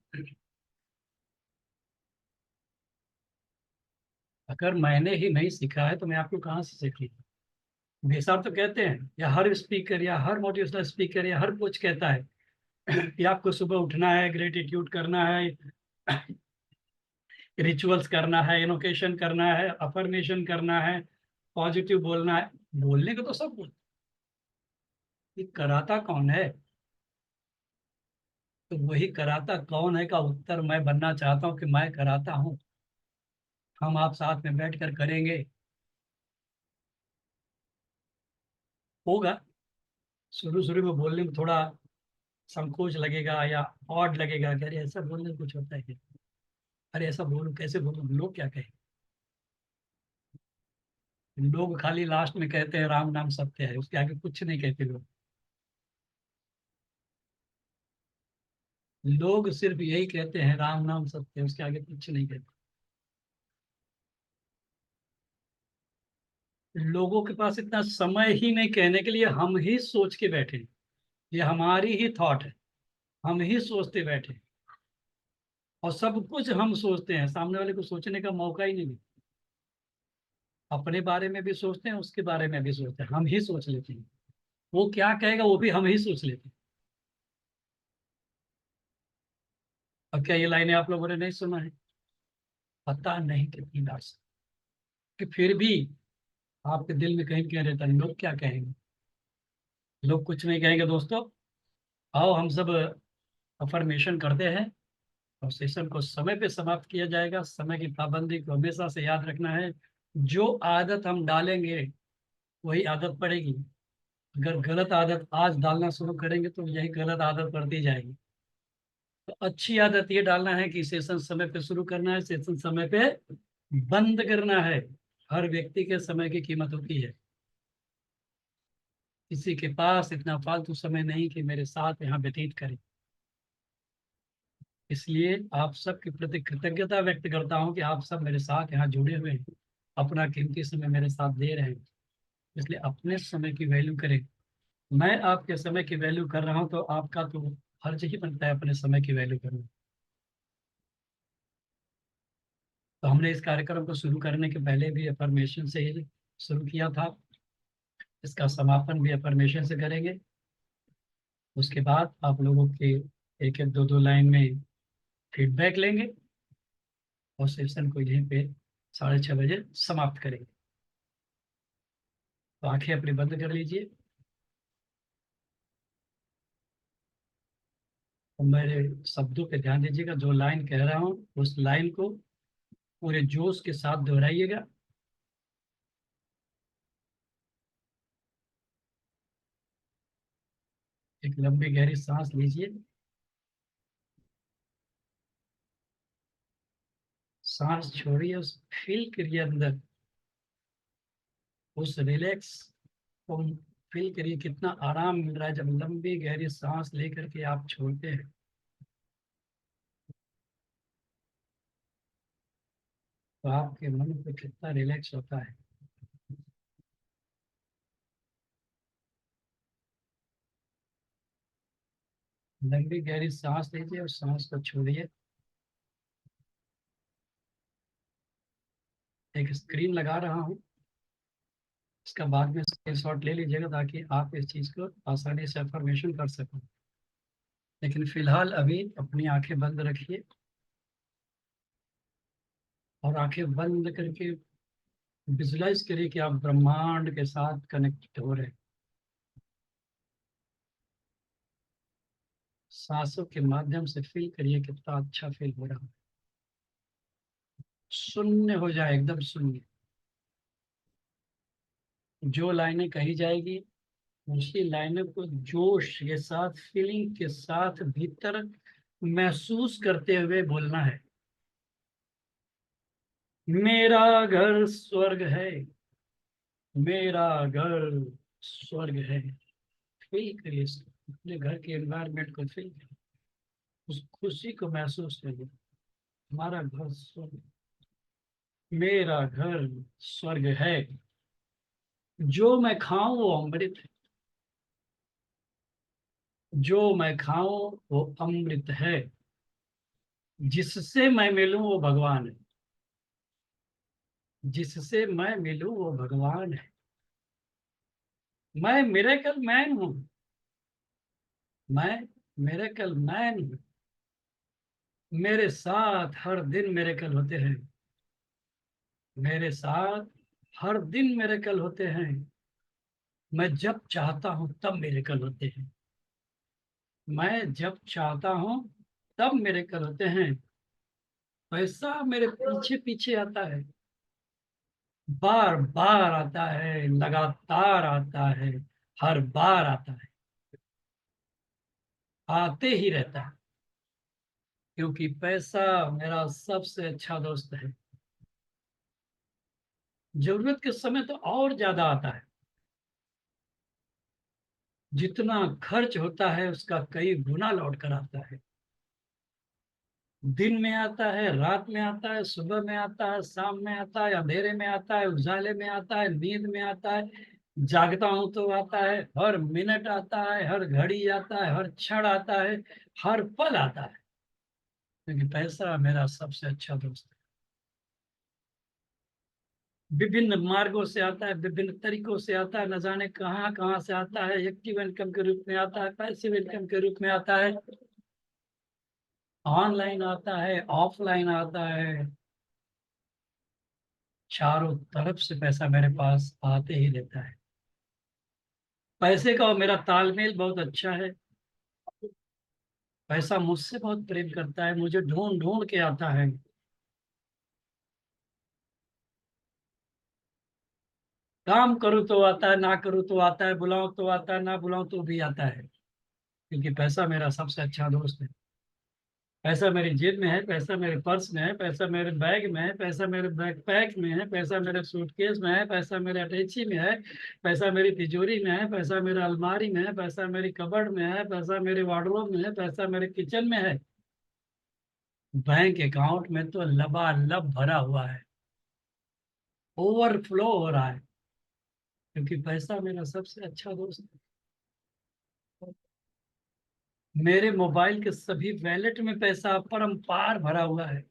A: अगर मैंने ही नहीं सीखा है, तो मैं आपको कहाँ से सीख लूँ। साहब तो कहते हैं, या हर स्पीकर या हर मोटिवेशनल स्पीकर या हर कोच कहता है कि आपको सुबह उठना है, ग्रेटिट्यूड करना है, रिचुअल्स करना है, इनोकेशन करना है, अफर्मेशन करना है, पॉजिटिव बोलना है। बोलने को तो सब बोल, ये कराता कौन है। तो वही कराता कौन है का उत्तर मैं बनना चाहता हूँ कि मैं कराता हूँ। हम आप साथ में बैठ कर करेंगे, होगा। शुरू शुरू में बोलने में थोड़ा संकोच लगेगा या ऑड लगेगा कि अरे ऐसा बोलने में कुछ होता है क्या, अरे ऐसा बोलूं कैसे बोलूं, लोग क्या कहें। लोग खाली लास्ट में कहते हैं राम नाम सत्य है, उसके आगे कुछ नहीं कहते लोग। लोग सिर्फ यही कहते हैं राम नाम सत्य है, उसके आगे कुछ नहीं कहते। लोगों के पास इतना समय ही नहीं कहने के लिए, हम ही सोच के बैठे हैं। ये हमारी ही थॉट है, हम ही सोचते बैठे हैं। और सब कुछ हम सोचते हैं, सामने वाले को सोचने का मौका ही नहीं देते। अपने बारे में भी सोचते हैं, उसके बारे में भी सोचते हैं, हम ही सोच लेते हैं। वो क्या कहेगा वो भी हम ही सोच लेते हैं। अब क्या ये लाइनें आप लोगों ने नहीं सुना है, पता नहीं कितनी बार से, कि फिर भी आपके दिल में कहीं कह रहता है लोग क्या कहेंगे। लोग कुछ नहीं कहेंगे दोस्तों। आओ हम सब अफर्मेशन करते हैं, और सेशन को समय पे समाप्त किया जाएगा। समय की पाबंदी को हमेशा से याद रखना है। जो आदत हम डालेंगे वही आदत पड़ेगी। अगर गलत आदत आज डालना शुरू करेंगे, तो यही गलत आदत बढ़ती जाएगी। तो अच्छी आदत ये डालना है कि सेशन समय पे शुरू करना है, सेशन समय पे बंद करना है। हर व्यक्ति के समय की कीमत होती है। किसी के पास इतना फालतू समय नहीं कि मेरे साथ यहाँ व्यतीत करे। इसलिए आप सबके प्रति कृतज्ञता व्यक्त करता हूँ कि आप सब मेरे साथ यहाँ जुड़े हुए हैं, अपना कीमती समय मेरे साथ दे रहे हैं। इसलिए अपने समय की वैल्यू करें। मैं आपके समय की वैल्यू कर रहा हूँ, तो आपका तो फर्ज ही बनता है अपने समय की वैल्यू करना। तो हमने इस कार्यक्रम को शुरू करने के पहले भी अफर्मेशन से ही शुरू किया था। इसका समापन भी अफर्मेशन से करेंगे। उसके बाद आप लोगों के एक एक दो दो लाइन में फीडबैक लेंगे और सेशन को यहीं पे 6:30 बजे समाप्त करेंगे। तो आंखें अपनी बंद कर लीजिए और मेरे शब्दों पे ध्यान दीजिएगा। जो लाइन कह रहा हूँ उस लाइन को पूरे जोश के साथ दोहराइएगा। एक लंबी गहरी सांस लीजिए। सांस छोड़िए, उस फील करिए अंदर, उस रिलैक्स को फील करिए। कितना आराम मिल रहा है जब लंबी गहरी सांस लेकर के आप छोड़ते हैं। तो आपके मन को कितना रिलैक्स होता है। लंबी गहरी सांस लीजिए और सांस को छोड़िए। एक स्क्रीन लगा रहा हूँ, इसका बाद में स्क्रीनशॉट ले लीजिएगा ताकि आप इस चीज़ को आसानी से अफर्मेशन कर सकें। लेकिन फिलहाल अभी अपनी आंखें बंद रखिए और आंखें बंद करके विजुलाइज करिए कि आप ब्रह्मांड के साथ कनेक्ट हो रहे हैं। सांसों के माध्यम से फील करिए कितना अच्छा फील हो रहा है। शून्य हो जाए, एकदम शून्य। जो लाइनें कही जाएगी उसी लाइनों को जोश के साथ, फीलिंग के साथ भीतर महसूस करते हुए बोलना है। मेरा घर स्वर्ग है, मेरा घर स्वर्ग है। फील करिए इसको, अपने घर के एनवायरनमेंट को फील करिए, उस खुशी को महसूस करिए। हमारा घर स्वर्ग, मेरा घर स्वर्ग है। जो मैं खाऊं वो अमृत है, जो मैं खाऊं वो अमृत है। जिससे मैं मिलूं वो भगवान है, जिससे मैं मिलूं वो भगवान है। मैं मिरेकल मैन हूँ, मैं मिरेकल मैन हूँ। मेरे साथ हर दिन मिरेकल होते हैं, मेरे साथ हर दिन मिरेकल होते हैं। मैं जब चाहता हूँ तब मिरेकल होते हैं, मैं जब चाहता हूँ तब मिरेकल होते हैं। पैसा मेरे पीछे पीछे आता है, बार बार आता है, लगातार आता है, हर बार आता है, आते ही रहता है। क्योंकि पैसा मेरा सबसे अच्छा दोस्त है। जरूरत के समय तो और ज्यादा आता है। जितना खर्च होता है उसका कई गुना लौट कर आता है। दिन में आता है, रात में आता है, सुबह में आता है, शाम में आता है, अंधेरे में आता है, उजाले में आता है, नींद में आता है, जागता हूं तो आता है, हर मिनट आता है, हर घड़ी आता है, हर क्षण आता है, हर पल आता है। क्योंकि पैसा मेरा सबसे अच्छा दोस्त है। विभिन्न मार्गों से आता है, विभिन्न तरीकों से आता है, न जाने कहाँ कहाँ से आता है। एक्टिव इनकम के रूप में आता है, पैसिव इनकम के रूप में आता है, ऑनलाइन आता है, ऑफलाइन आता है। चारों तरफ से पैसा मेरे पास आते ही रहता है। पैसे का और मेरा तालमेल बहुत अच्छा है। पैसा मुझसे बहुत प्रेम करता है, मुझे ढूंढ ढूंढ के आता है। काम करूँ तो आता है, ना करूँ तो आता है, बुलाऊं तो आता है, ना बुलाऊं तो भी आता है। क्योंकि पैसा मेरा सबसे अच्छा दोस्त है। पैसा मेरी जेब में है, पैसा मेरे पर्स में है, पैसा मेरे बैग में है, पैसा मेरे बैकपैक में है, पैसा मेरे सूटकेस में है, पैसा मेरे अटैची में है, पैसा मेरी तिजोरी में है, पैसा मेरे अलमारी में है, पैसा मेरी कबर्ड में है, पैसा मेरे वार्डरोब में है, पैसा मेरे किचन में है। बैंक अकाउंट में तो लबालब भरा हुआ है, ओवरफ्लो हो रहा है, क्योंकि पैसा मेरा सबसे अच्छा दोस्त है। मेरे मोबाइल के सभी वैलेट में पैसा परंपार भरा हुआ है।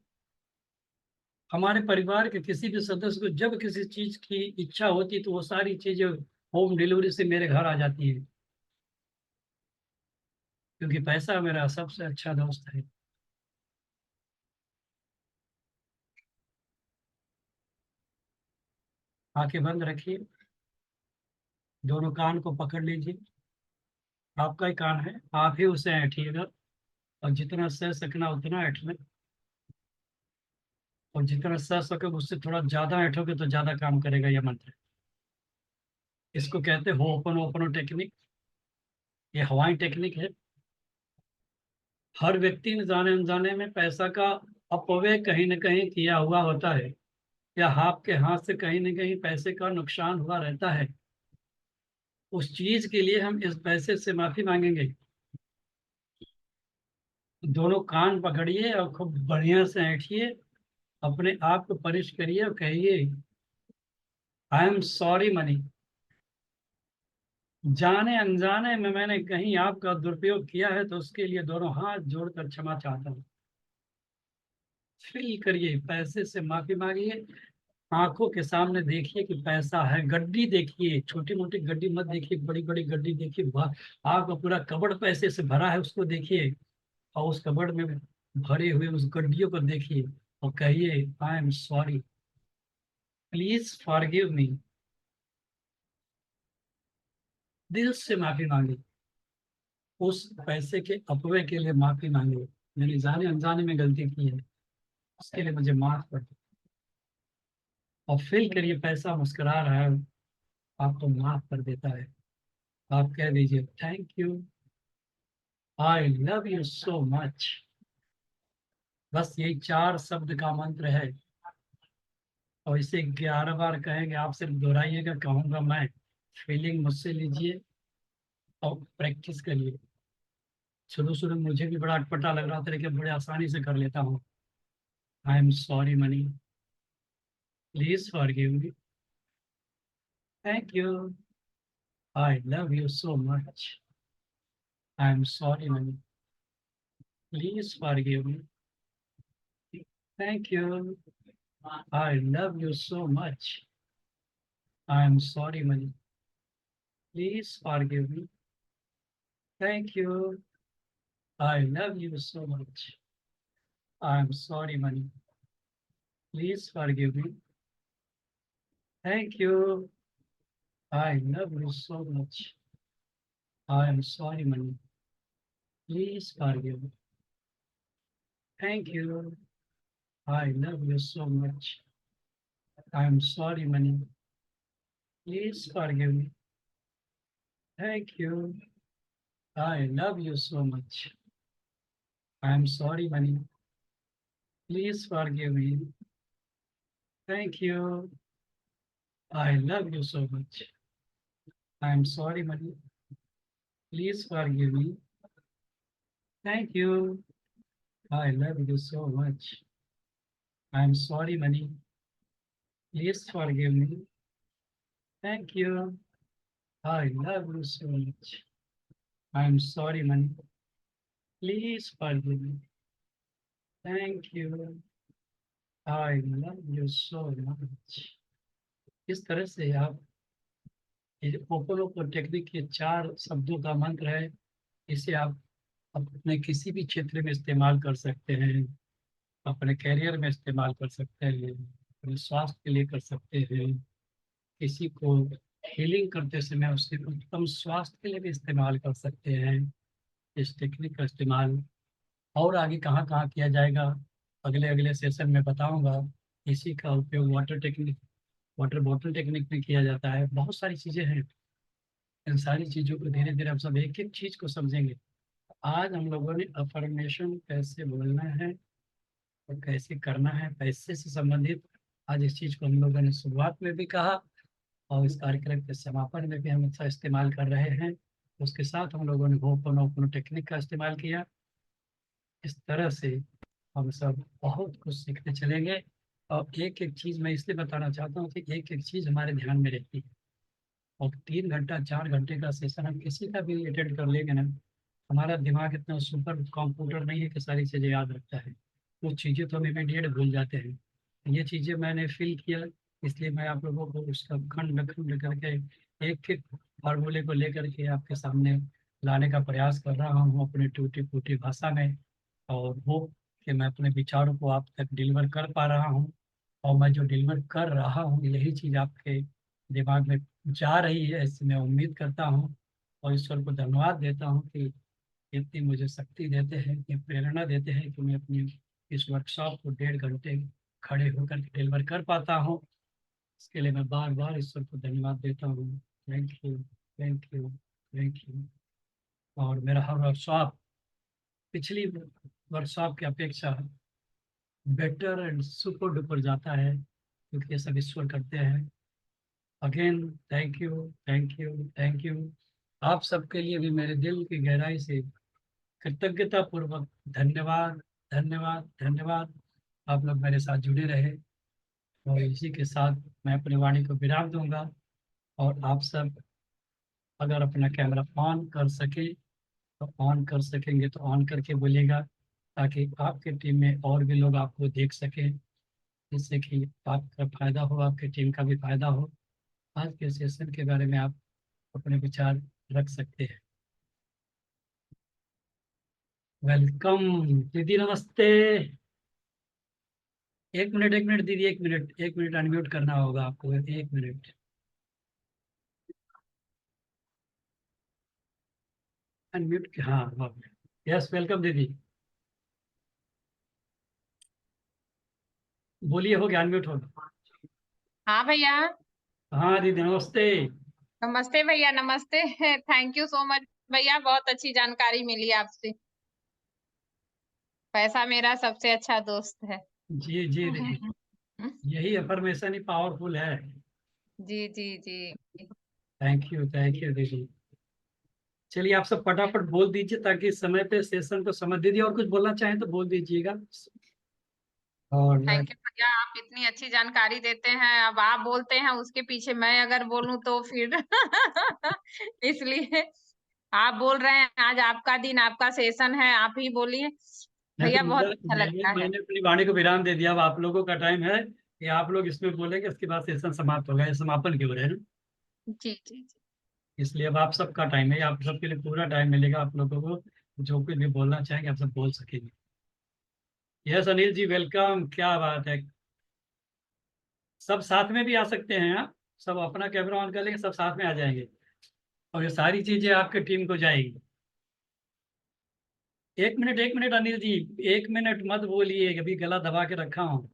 A: हमारे परिवार के किसी भी सदस्य को जब किसी चीज की इच्छा होती तो वो सारी चीजें होम डिलीवरी से मेरे घर आ जाती है, क्योंकि पैसा मेरा सबसे अच्छा दोस्त है। आंखें बंद रखिए, दोनों कान को पकड़ लीजिए। आपका ही कान है, आप ही उसे ऐंठिएगा, और जितना सह सकना उतना ऐंठ लें, और जितना सह सके उससे थोड़ा ज्यादा ऐंठोगे तो ज्यादा काम करेगा यह मंत्र। इसको कहते हैं होपन ओपनो टेक्निक। ये हवाई टेक्निक है। हर व्यक्ति ने जाने अनजाने में पैसा का अपव्यय कहीं न कहीं किया हुआ होता है, या आपके हाथ से कहीं न कहीं पैसे का नुकसान हुआ रहता है। उस चीज के लिए हम इस पैसे से माफी मांगेंगे। दोनों कान पकड़िए और खूब बढ़िया से ऐंठिए, अपने आप को पनिश करिए और कहिए, आई एम सॉरी मनी। जाने अनजाने में मैंने कहीं आपका दुरुपयोग किया है तो उसके लिए दोनों हाथ जोड़कर क्षमा चाहता हूँ। फील करिए, पैसे से माफी मांगिए। आंखों के सामने देखिए कि पैसा है। गड्डी देखिए, छोटी मोटी गड्डी मत देखिए, बड़ी बड़ी गड्डी देखिए। आपका पूरा कबड़ पैसे से भरा है, उसको देखिए। और उस कबड़ में भरे हुए उस गड्डियों को देखिए, और कहिए, I am sorry, please forgive me. दिल से माफी मांगे, उस पैसे के अपव्यय के लिए माफी मांगे। मैंने जाने अनजाने में गलती की है, उसके लिए मुझे माफ कर दो। और फील करिए, पैसा मुस्कुरा रहा है, आपको माफ कर देता है। आप कह दीजिए, thank you, I love you so much. बस यही 4 शब्द का मंत्र है, और इसे 11 बार कहेंगे। आप सिर्फ दोहराइएगा, कहूंगा मैं। फीलिंग मुझसे लीजिए और प्रैक्टिस करिए। शुरू शुरू में मुझे भी बड़ा अटपटा लग रहा था, लेकिन बड़े आसानी से कर लेता हूँ। I am sorry money, please forgive me, thank you, I love you so much, I am sorry money, please forgive me, thank you, I love you so much, I am sorry money, please forgive me, thank you, I love you so much, I am sorry money, please forgive me, thank you, I love you so much, I am sorry money, please forgive me, thank you, I love you so much, I am sorry money, please forgive me, thank you, I love you so much, I am sorry money, please forgive me, thank you, I love you so much, I am sorry money, please forgive me, thank you, I love you so much, I am sorry money, please forgive me, thank you, I love you so much, I am sorry money, please forgive me, thank you, I love you so much. इस तरह से आप, ये पोपोलोपो टेक्निक के 4 शब्दों का मंत्र है। इसे आप अपने किसी भी क्षेत्र में इस्तेमाल कर सकते हैं। अपने करियर में इस्तेमाल कर सकते हैं, अपने स्वास्थ्य के लिए कर सकते हैं, किसी को हीलिंग करते समय उसके उत्तम स्वास्थ्य के लिए भी इस्तेमाल कर सकते हैं। इस टेक्निक का इस्तेमाल और आगे कहाँ कहाँ किया जाएगा, अगले अगले सेशन में बताऊंगा। इसी का उपयोग water technique, water bottle technique में किया जाता है। बहुत सारी चीज़ें हैं। इन सारी चीज़ों को धीरे धीरे हम सब एक एक चीज़ को समझेंगे, आज हम लोगों ने अफर्मेशन कैसे बोलना है और कैसे करना है, पैसे से संबंधित आज इस चीज को हम लोगों ने शुरुआत में भी कहा और इस कार्यक्रम के समापन में भी हम इसका इस्तेमाल कर रहे हैं। उसके साथ हम लोगों ने होपोनोपोनो टेक्निक का इस्तेमाल किया। इस तरह से हम सब बहुत कुछ सीखते चलेंगे। और एक एक चीज मैं इसलिए बताना चाहता हूँ कि एक एक चीज हमारे ध्यान में रहती है। और 3 घंटा 4 घंटे का सेशन हम किसी का भी अटेंड कर लेंगे ना, हमारा दिमाग इतना सुपर कंप्यूटर नहीं है कि सारी चीज़ें याद रखता है। कुछ चीज़ें तो हम इमीडिएट भूल जाते हैं। ये चीज़ें मैंने फील किया, इसलिए मैं आप लोगों को उसका खंड खंड करके एक एक फार्मूले को लेकर के आपके सामने लाने का प्रयास कर रहा हूँ अपनी टूटी फूटी भाषा में। और वो कि मैं अपने विचारों को आप तक डिलीवर कर पा रहा हूँ। और मैं जो डिलीवर कर रहा हूँ यही चीज़ आपके दिमाग में जा रही है, ऐसी मैं उम्मीद करता हूँ। और ईश्वर को धन्यवाद देता हूँ कि इतनी मुझे शक्ति देते हैं, इतनी प्रेरणा देते हैं कि मैं अपनी इस वर्कशॉप को 1.5 घंटे खड़े होकर के डिलीवर कर पाता हूँ। इसके लिए मैं बार बार ईश्वर को धन्यवाद देता हूँ। Thank you, thank you, thank you. और मेरा हर वर्कशॉप पिछली वर्कशॉप की अपेक्षा बेटर एंड सुपर डुपर जाता है, क्योंकि ये सब ईश्वर करते हैं। Again thank you, thank you, thank you. आप सबके लिए भी मेरे दिल की गहराई से कृतज्ञता पूर्वक धन्यवाद, धन्यवाद, धन्यवाद। आप लोग मेरे साथ जुड़े रहे। और इसी के साथ मैं अपनी वाणी को विराम दूंगा। और आप सब अगर अपना कैमरा ऑन कर सके तो ऑन कर सकेंगे तो ऑन करके बोलिएगा, ताकि आपके टीम में और भी लोग आपको देख सकें, जिससे कि आपका फायदा हो, आपकी टीम का भी फायदा हो। आज के सेशन के बारे में आप अपने विचार रख सकते हैं। वेलकम दीदी, नमस्ते। 1 मिनट, 1 मिनट दीदी, 1 मिनट, 1 मिनट अनम्यूट करना होगा आपको, 1 मिनट अनम्यूट। हाँ, यस, वेलकम दीदी। बोलिए, हो गया, अनम्यूट हो गया।
B: हाँ भैया।
A: हाँ दीदी, नमस्ते।
B: नमस्ते भैया, नमस्ते। थैंक यू सो मच भैया, बहुत अच्छी जानकारी मिली आपसे। पैसा मेरा सबसे अच्छा दोस्त है।
A: जी जी दीदी, यही अफर्मेशन ही पावरफुल है।
B: जी जी जी।
A: थैंक यू दीदी। चलिए आप सब फटाफट बोल दीजिए, ताकि समय पे सेशन को समझ दीजिए। और कुछ बोलना चाहें तो बोल दीजिएगा। और
B: थैंक यू भैया, आप इतनी अच्छी जानकारी देते हैं। अब आप बोलते हैं, उसके पीछे मैं अगर बोलूं तो फिर इसलिए आप बोल रहे हैं, आज आपका दिन, आपका सेशन है, आप ही बोलिए
A: नहीं तो
B: भैया, बहुत अच्छा लगता है।
A: मैंने अपनी वाणी को विराम दे दिया। अब आप लोगों का टाइम है कि आप लोग इसमें बोलेंगे, उसके बाद सेशन समाप्त होगा। ये समापन की हो रहे हैं ना,
B: जी जी जी।
A: इसलिए अब आप सबका टाइम है, आप सबके लिए पूरा टाइम मिलेगा। आप लोगों को जो कुछ भी बोलना चाहेंगे आप सब बोल सकेंगे। यस अनिल जी, वेलकम, क्या बात है। सब साथ में भी आ सकते हैं आप, सब अपना कैमरा ऑन कर लेंगे, सब साथ में आ जाएंगे। और ये सारी चीजें आपके टीम को जाएगी। 1 minute, 1 minute Anil ji, 1 minute मत बोलिए, अभी गला दबा के रखा हूँ।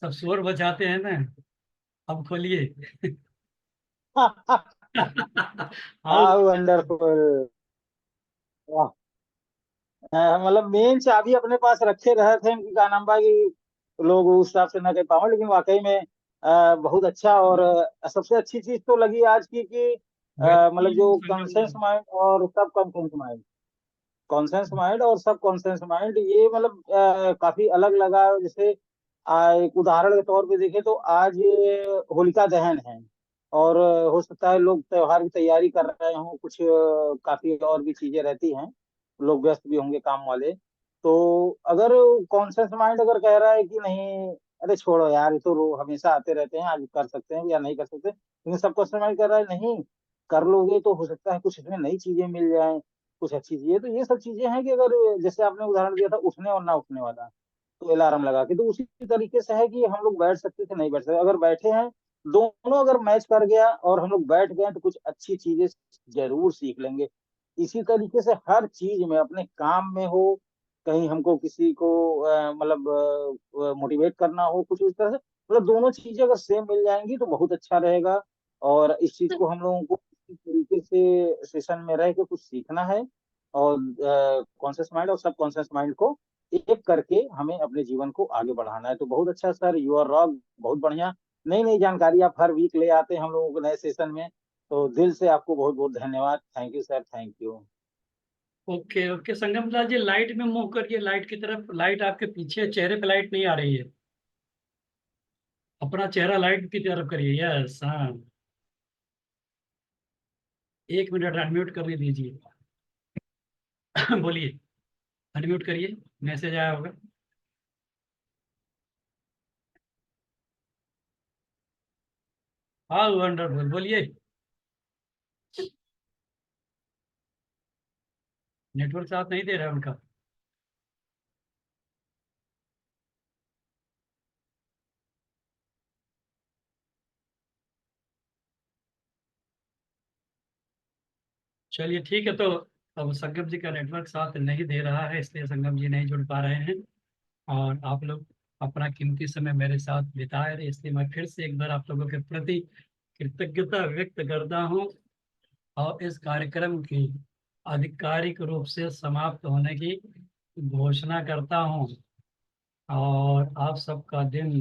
A: सब शोर बचाते हैं ना। अब खोलिए। हाउ।
C: हाँ वंडरफुल। वाह। मतलब मेन चाबी अपने पास रखे रहे थे कि का नाम बा कि लोग उस हिसाब से ना कह पाओ, लेकिन वाकई में बहुत अच्छा। और सबसे अच्छी चीज तो लगी आज की कि मतलब
A: वेलकम
C: जो
A: संगम।
C: कॉन्सेंस माइंड और सब कॉन्सेंस माइंड, कॉन्सेंस माइंड और सब कॉन्सेंस माइंड, ये मतलब काफी अलग लगा। जैसे एक उदाहरण के तौर पे देखें तो आज ये होलिका दहन है, और हो सकता है लोग त्योहार की तैयारी कर रहे हों, कुछ काफी और भी चीजें रहती हैं, लोग व्यस्त भी होंगे काम वाले। तो अगर कॉन्शियस माइंड अगर कह रहा है कि नहीं, अरे छोड़ो यार, ये तो हमेशा आते रहते हैं, आज कर सकते हैं या नहीं कर सकते, लेकिन सब कॉन्शियस माइंड कह रहा है नहीं, कर लोगे तो हो सकता है कुछ इसमें नई चीजें मिल जाएं, कुछ अच्छी चीजें। तो ये सब चीजें हैं कि अगर जैसे आपने उदाहरण दिया था उठने और ना उठने वाला, तो अलार्म लगा के, तो उसी तरीके से है कि हम लोग बैठ सकते थे, नहीं बैठ सकते, अगर बैठे हैं, दोनों अगर मैच कर गया और हम लोग बैठ गए तो कुछ अच्छी चीजें जरूर सीख लेंगे। इसी तरीके से हर चीज में, अपने काम में हो, कहीं हमको किसी को मतलब मोटिवेट करना हो, कुछ इस तरह से, मतलब दोनों चीजें अगर सेम मिल जाएंगी तो बहुत अच्छा रहेगा। और इस चीज को हम लोगों को इसी तरीके से सेशन में रह के कुछ सीखना है। और कॉन्शियस माइंड और सब कॉन्शियस माइंड को एक करके हमें अपने जीवन को आगे बढ़ाना है। तो बहुत अच्छा सर, यू आर रॉक, बहुत बढ़िया। नई नई जानकारी आप हर वीक ले आते हैं हम लोगों को नए सेशन में। तो दिल से आपको बहुत बहुत धन्यवाद। Thank you sir, thank you.
A: Okay okay Sangam Lal ji, light में मूव करिए, लाइट की तरफ। लाइट आपके पीछे, चेहरे पे लाइट नहीं आ रही है। अपना चेहरा लाइट की तरफ करिए। यस, हाँ। 1 मिनट अनम्यूट करने दीजिए। बोलिए, अनम्यूट करिए, मैसेज आया होगा। हाँ वंडरफुल, बोलिए। नेटवर्क साथ नहीं दे रहा है उनका। चलिए ठीक है, तो अब संगम जी का नेटवर्क साथ नहीं दे रहा है, इसलिए संगम जी नहीं जुड़ पा रहे हैं। और आप लोग अपना कीमती समय मेरे साथ बिताए रहे, इसलिए मैं फिर से एक बार आप लोगों के प्रति कृतज्ञता व्यक्त करता हूँ। और इस कार्यक्रम की आधिकारिक रूप से समाप्त होने की घोषणा करता हूँ। और आप सबका दिन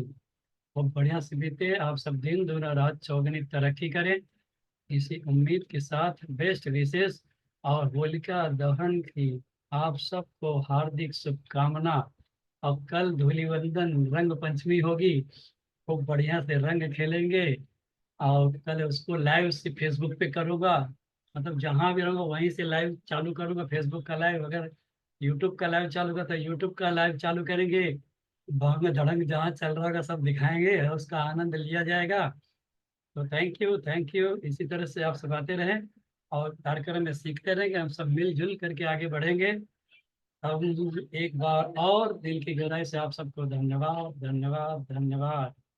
A: बहुत बढ़िया से बीते, आप सब दिन दूना रात चौगुनी तरक्की करें, इसी उम्मीद के साथ बेस्ट विशेष और होलिका दहन की आप सबको हार्दिक शुभकामना। अब कल धूलिवंदन रंग पंचमी होगी, खूब बढ़िया से रंग खेलेंगे। और कल उसको लाइव से फेसबुक पे करूँगा, मतलब जहाँ भी रहूँगा वहीं से लाइव चालू करूँगा, फेसबुक का लाइव। अगर यूट्यूब का लाइव चालू होगा तो यूट्यूब का लाइव चालू करेंगे। भांग धड़ंग जहाँ चल रहा होगा सब दिखाएंगे और उसका आनंद लिया जाएगा। तो थैंक यू, थैंक यू। इसी तरह से आप सब आते रहें और कार्यक्रम में सीखते रहेंगे, हम सब मिलजुल करके आगे बढ़ेंगे। हम एक बार और दिल की गहराई से आप सबको धन्यवाद, धन्यवाद, धन्यवाद।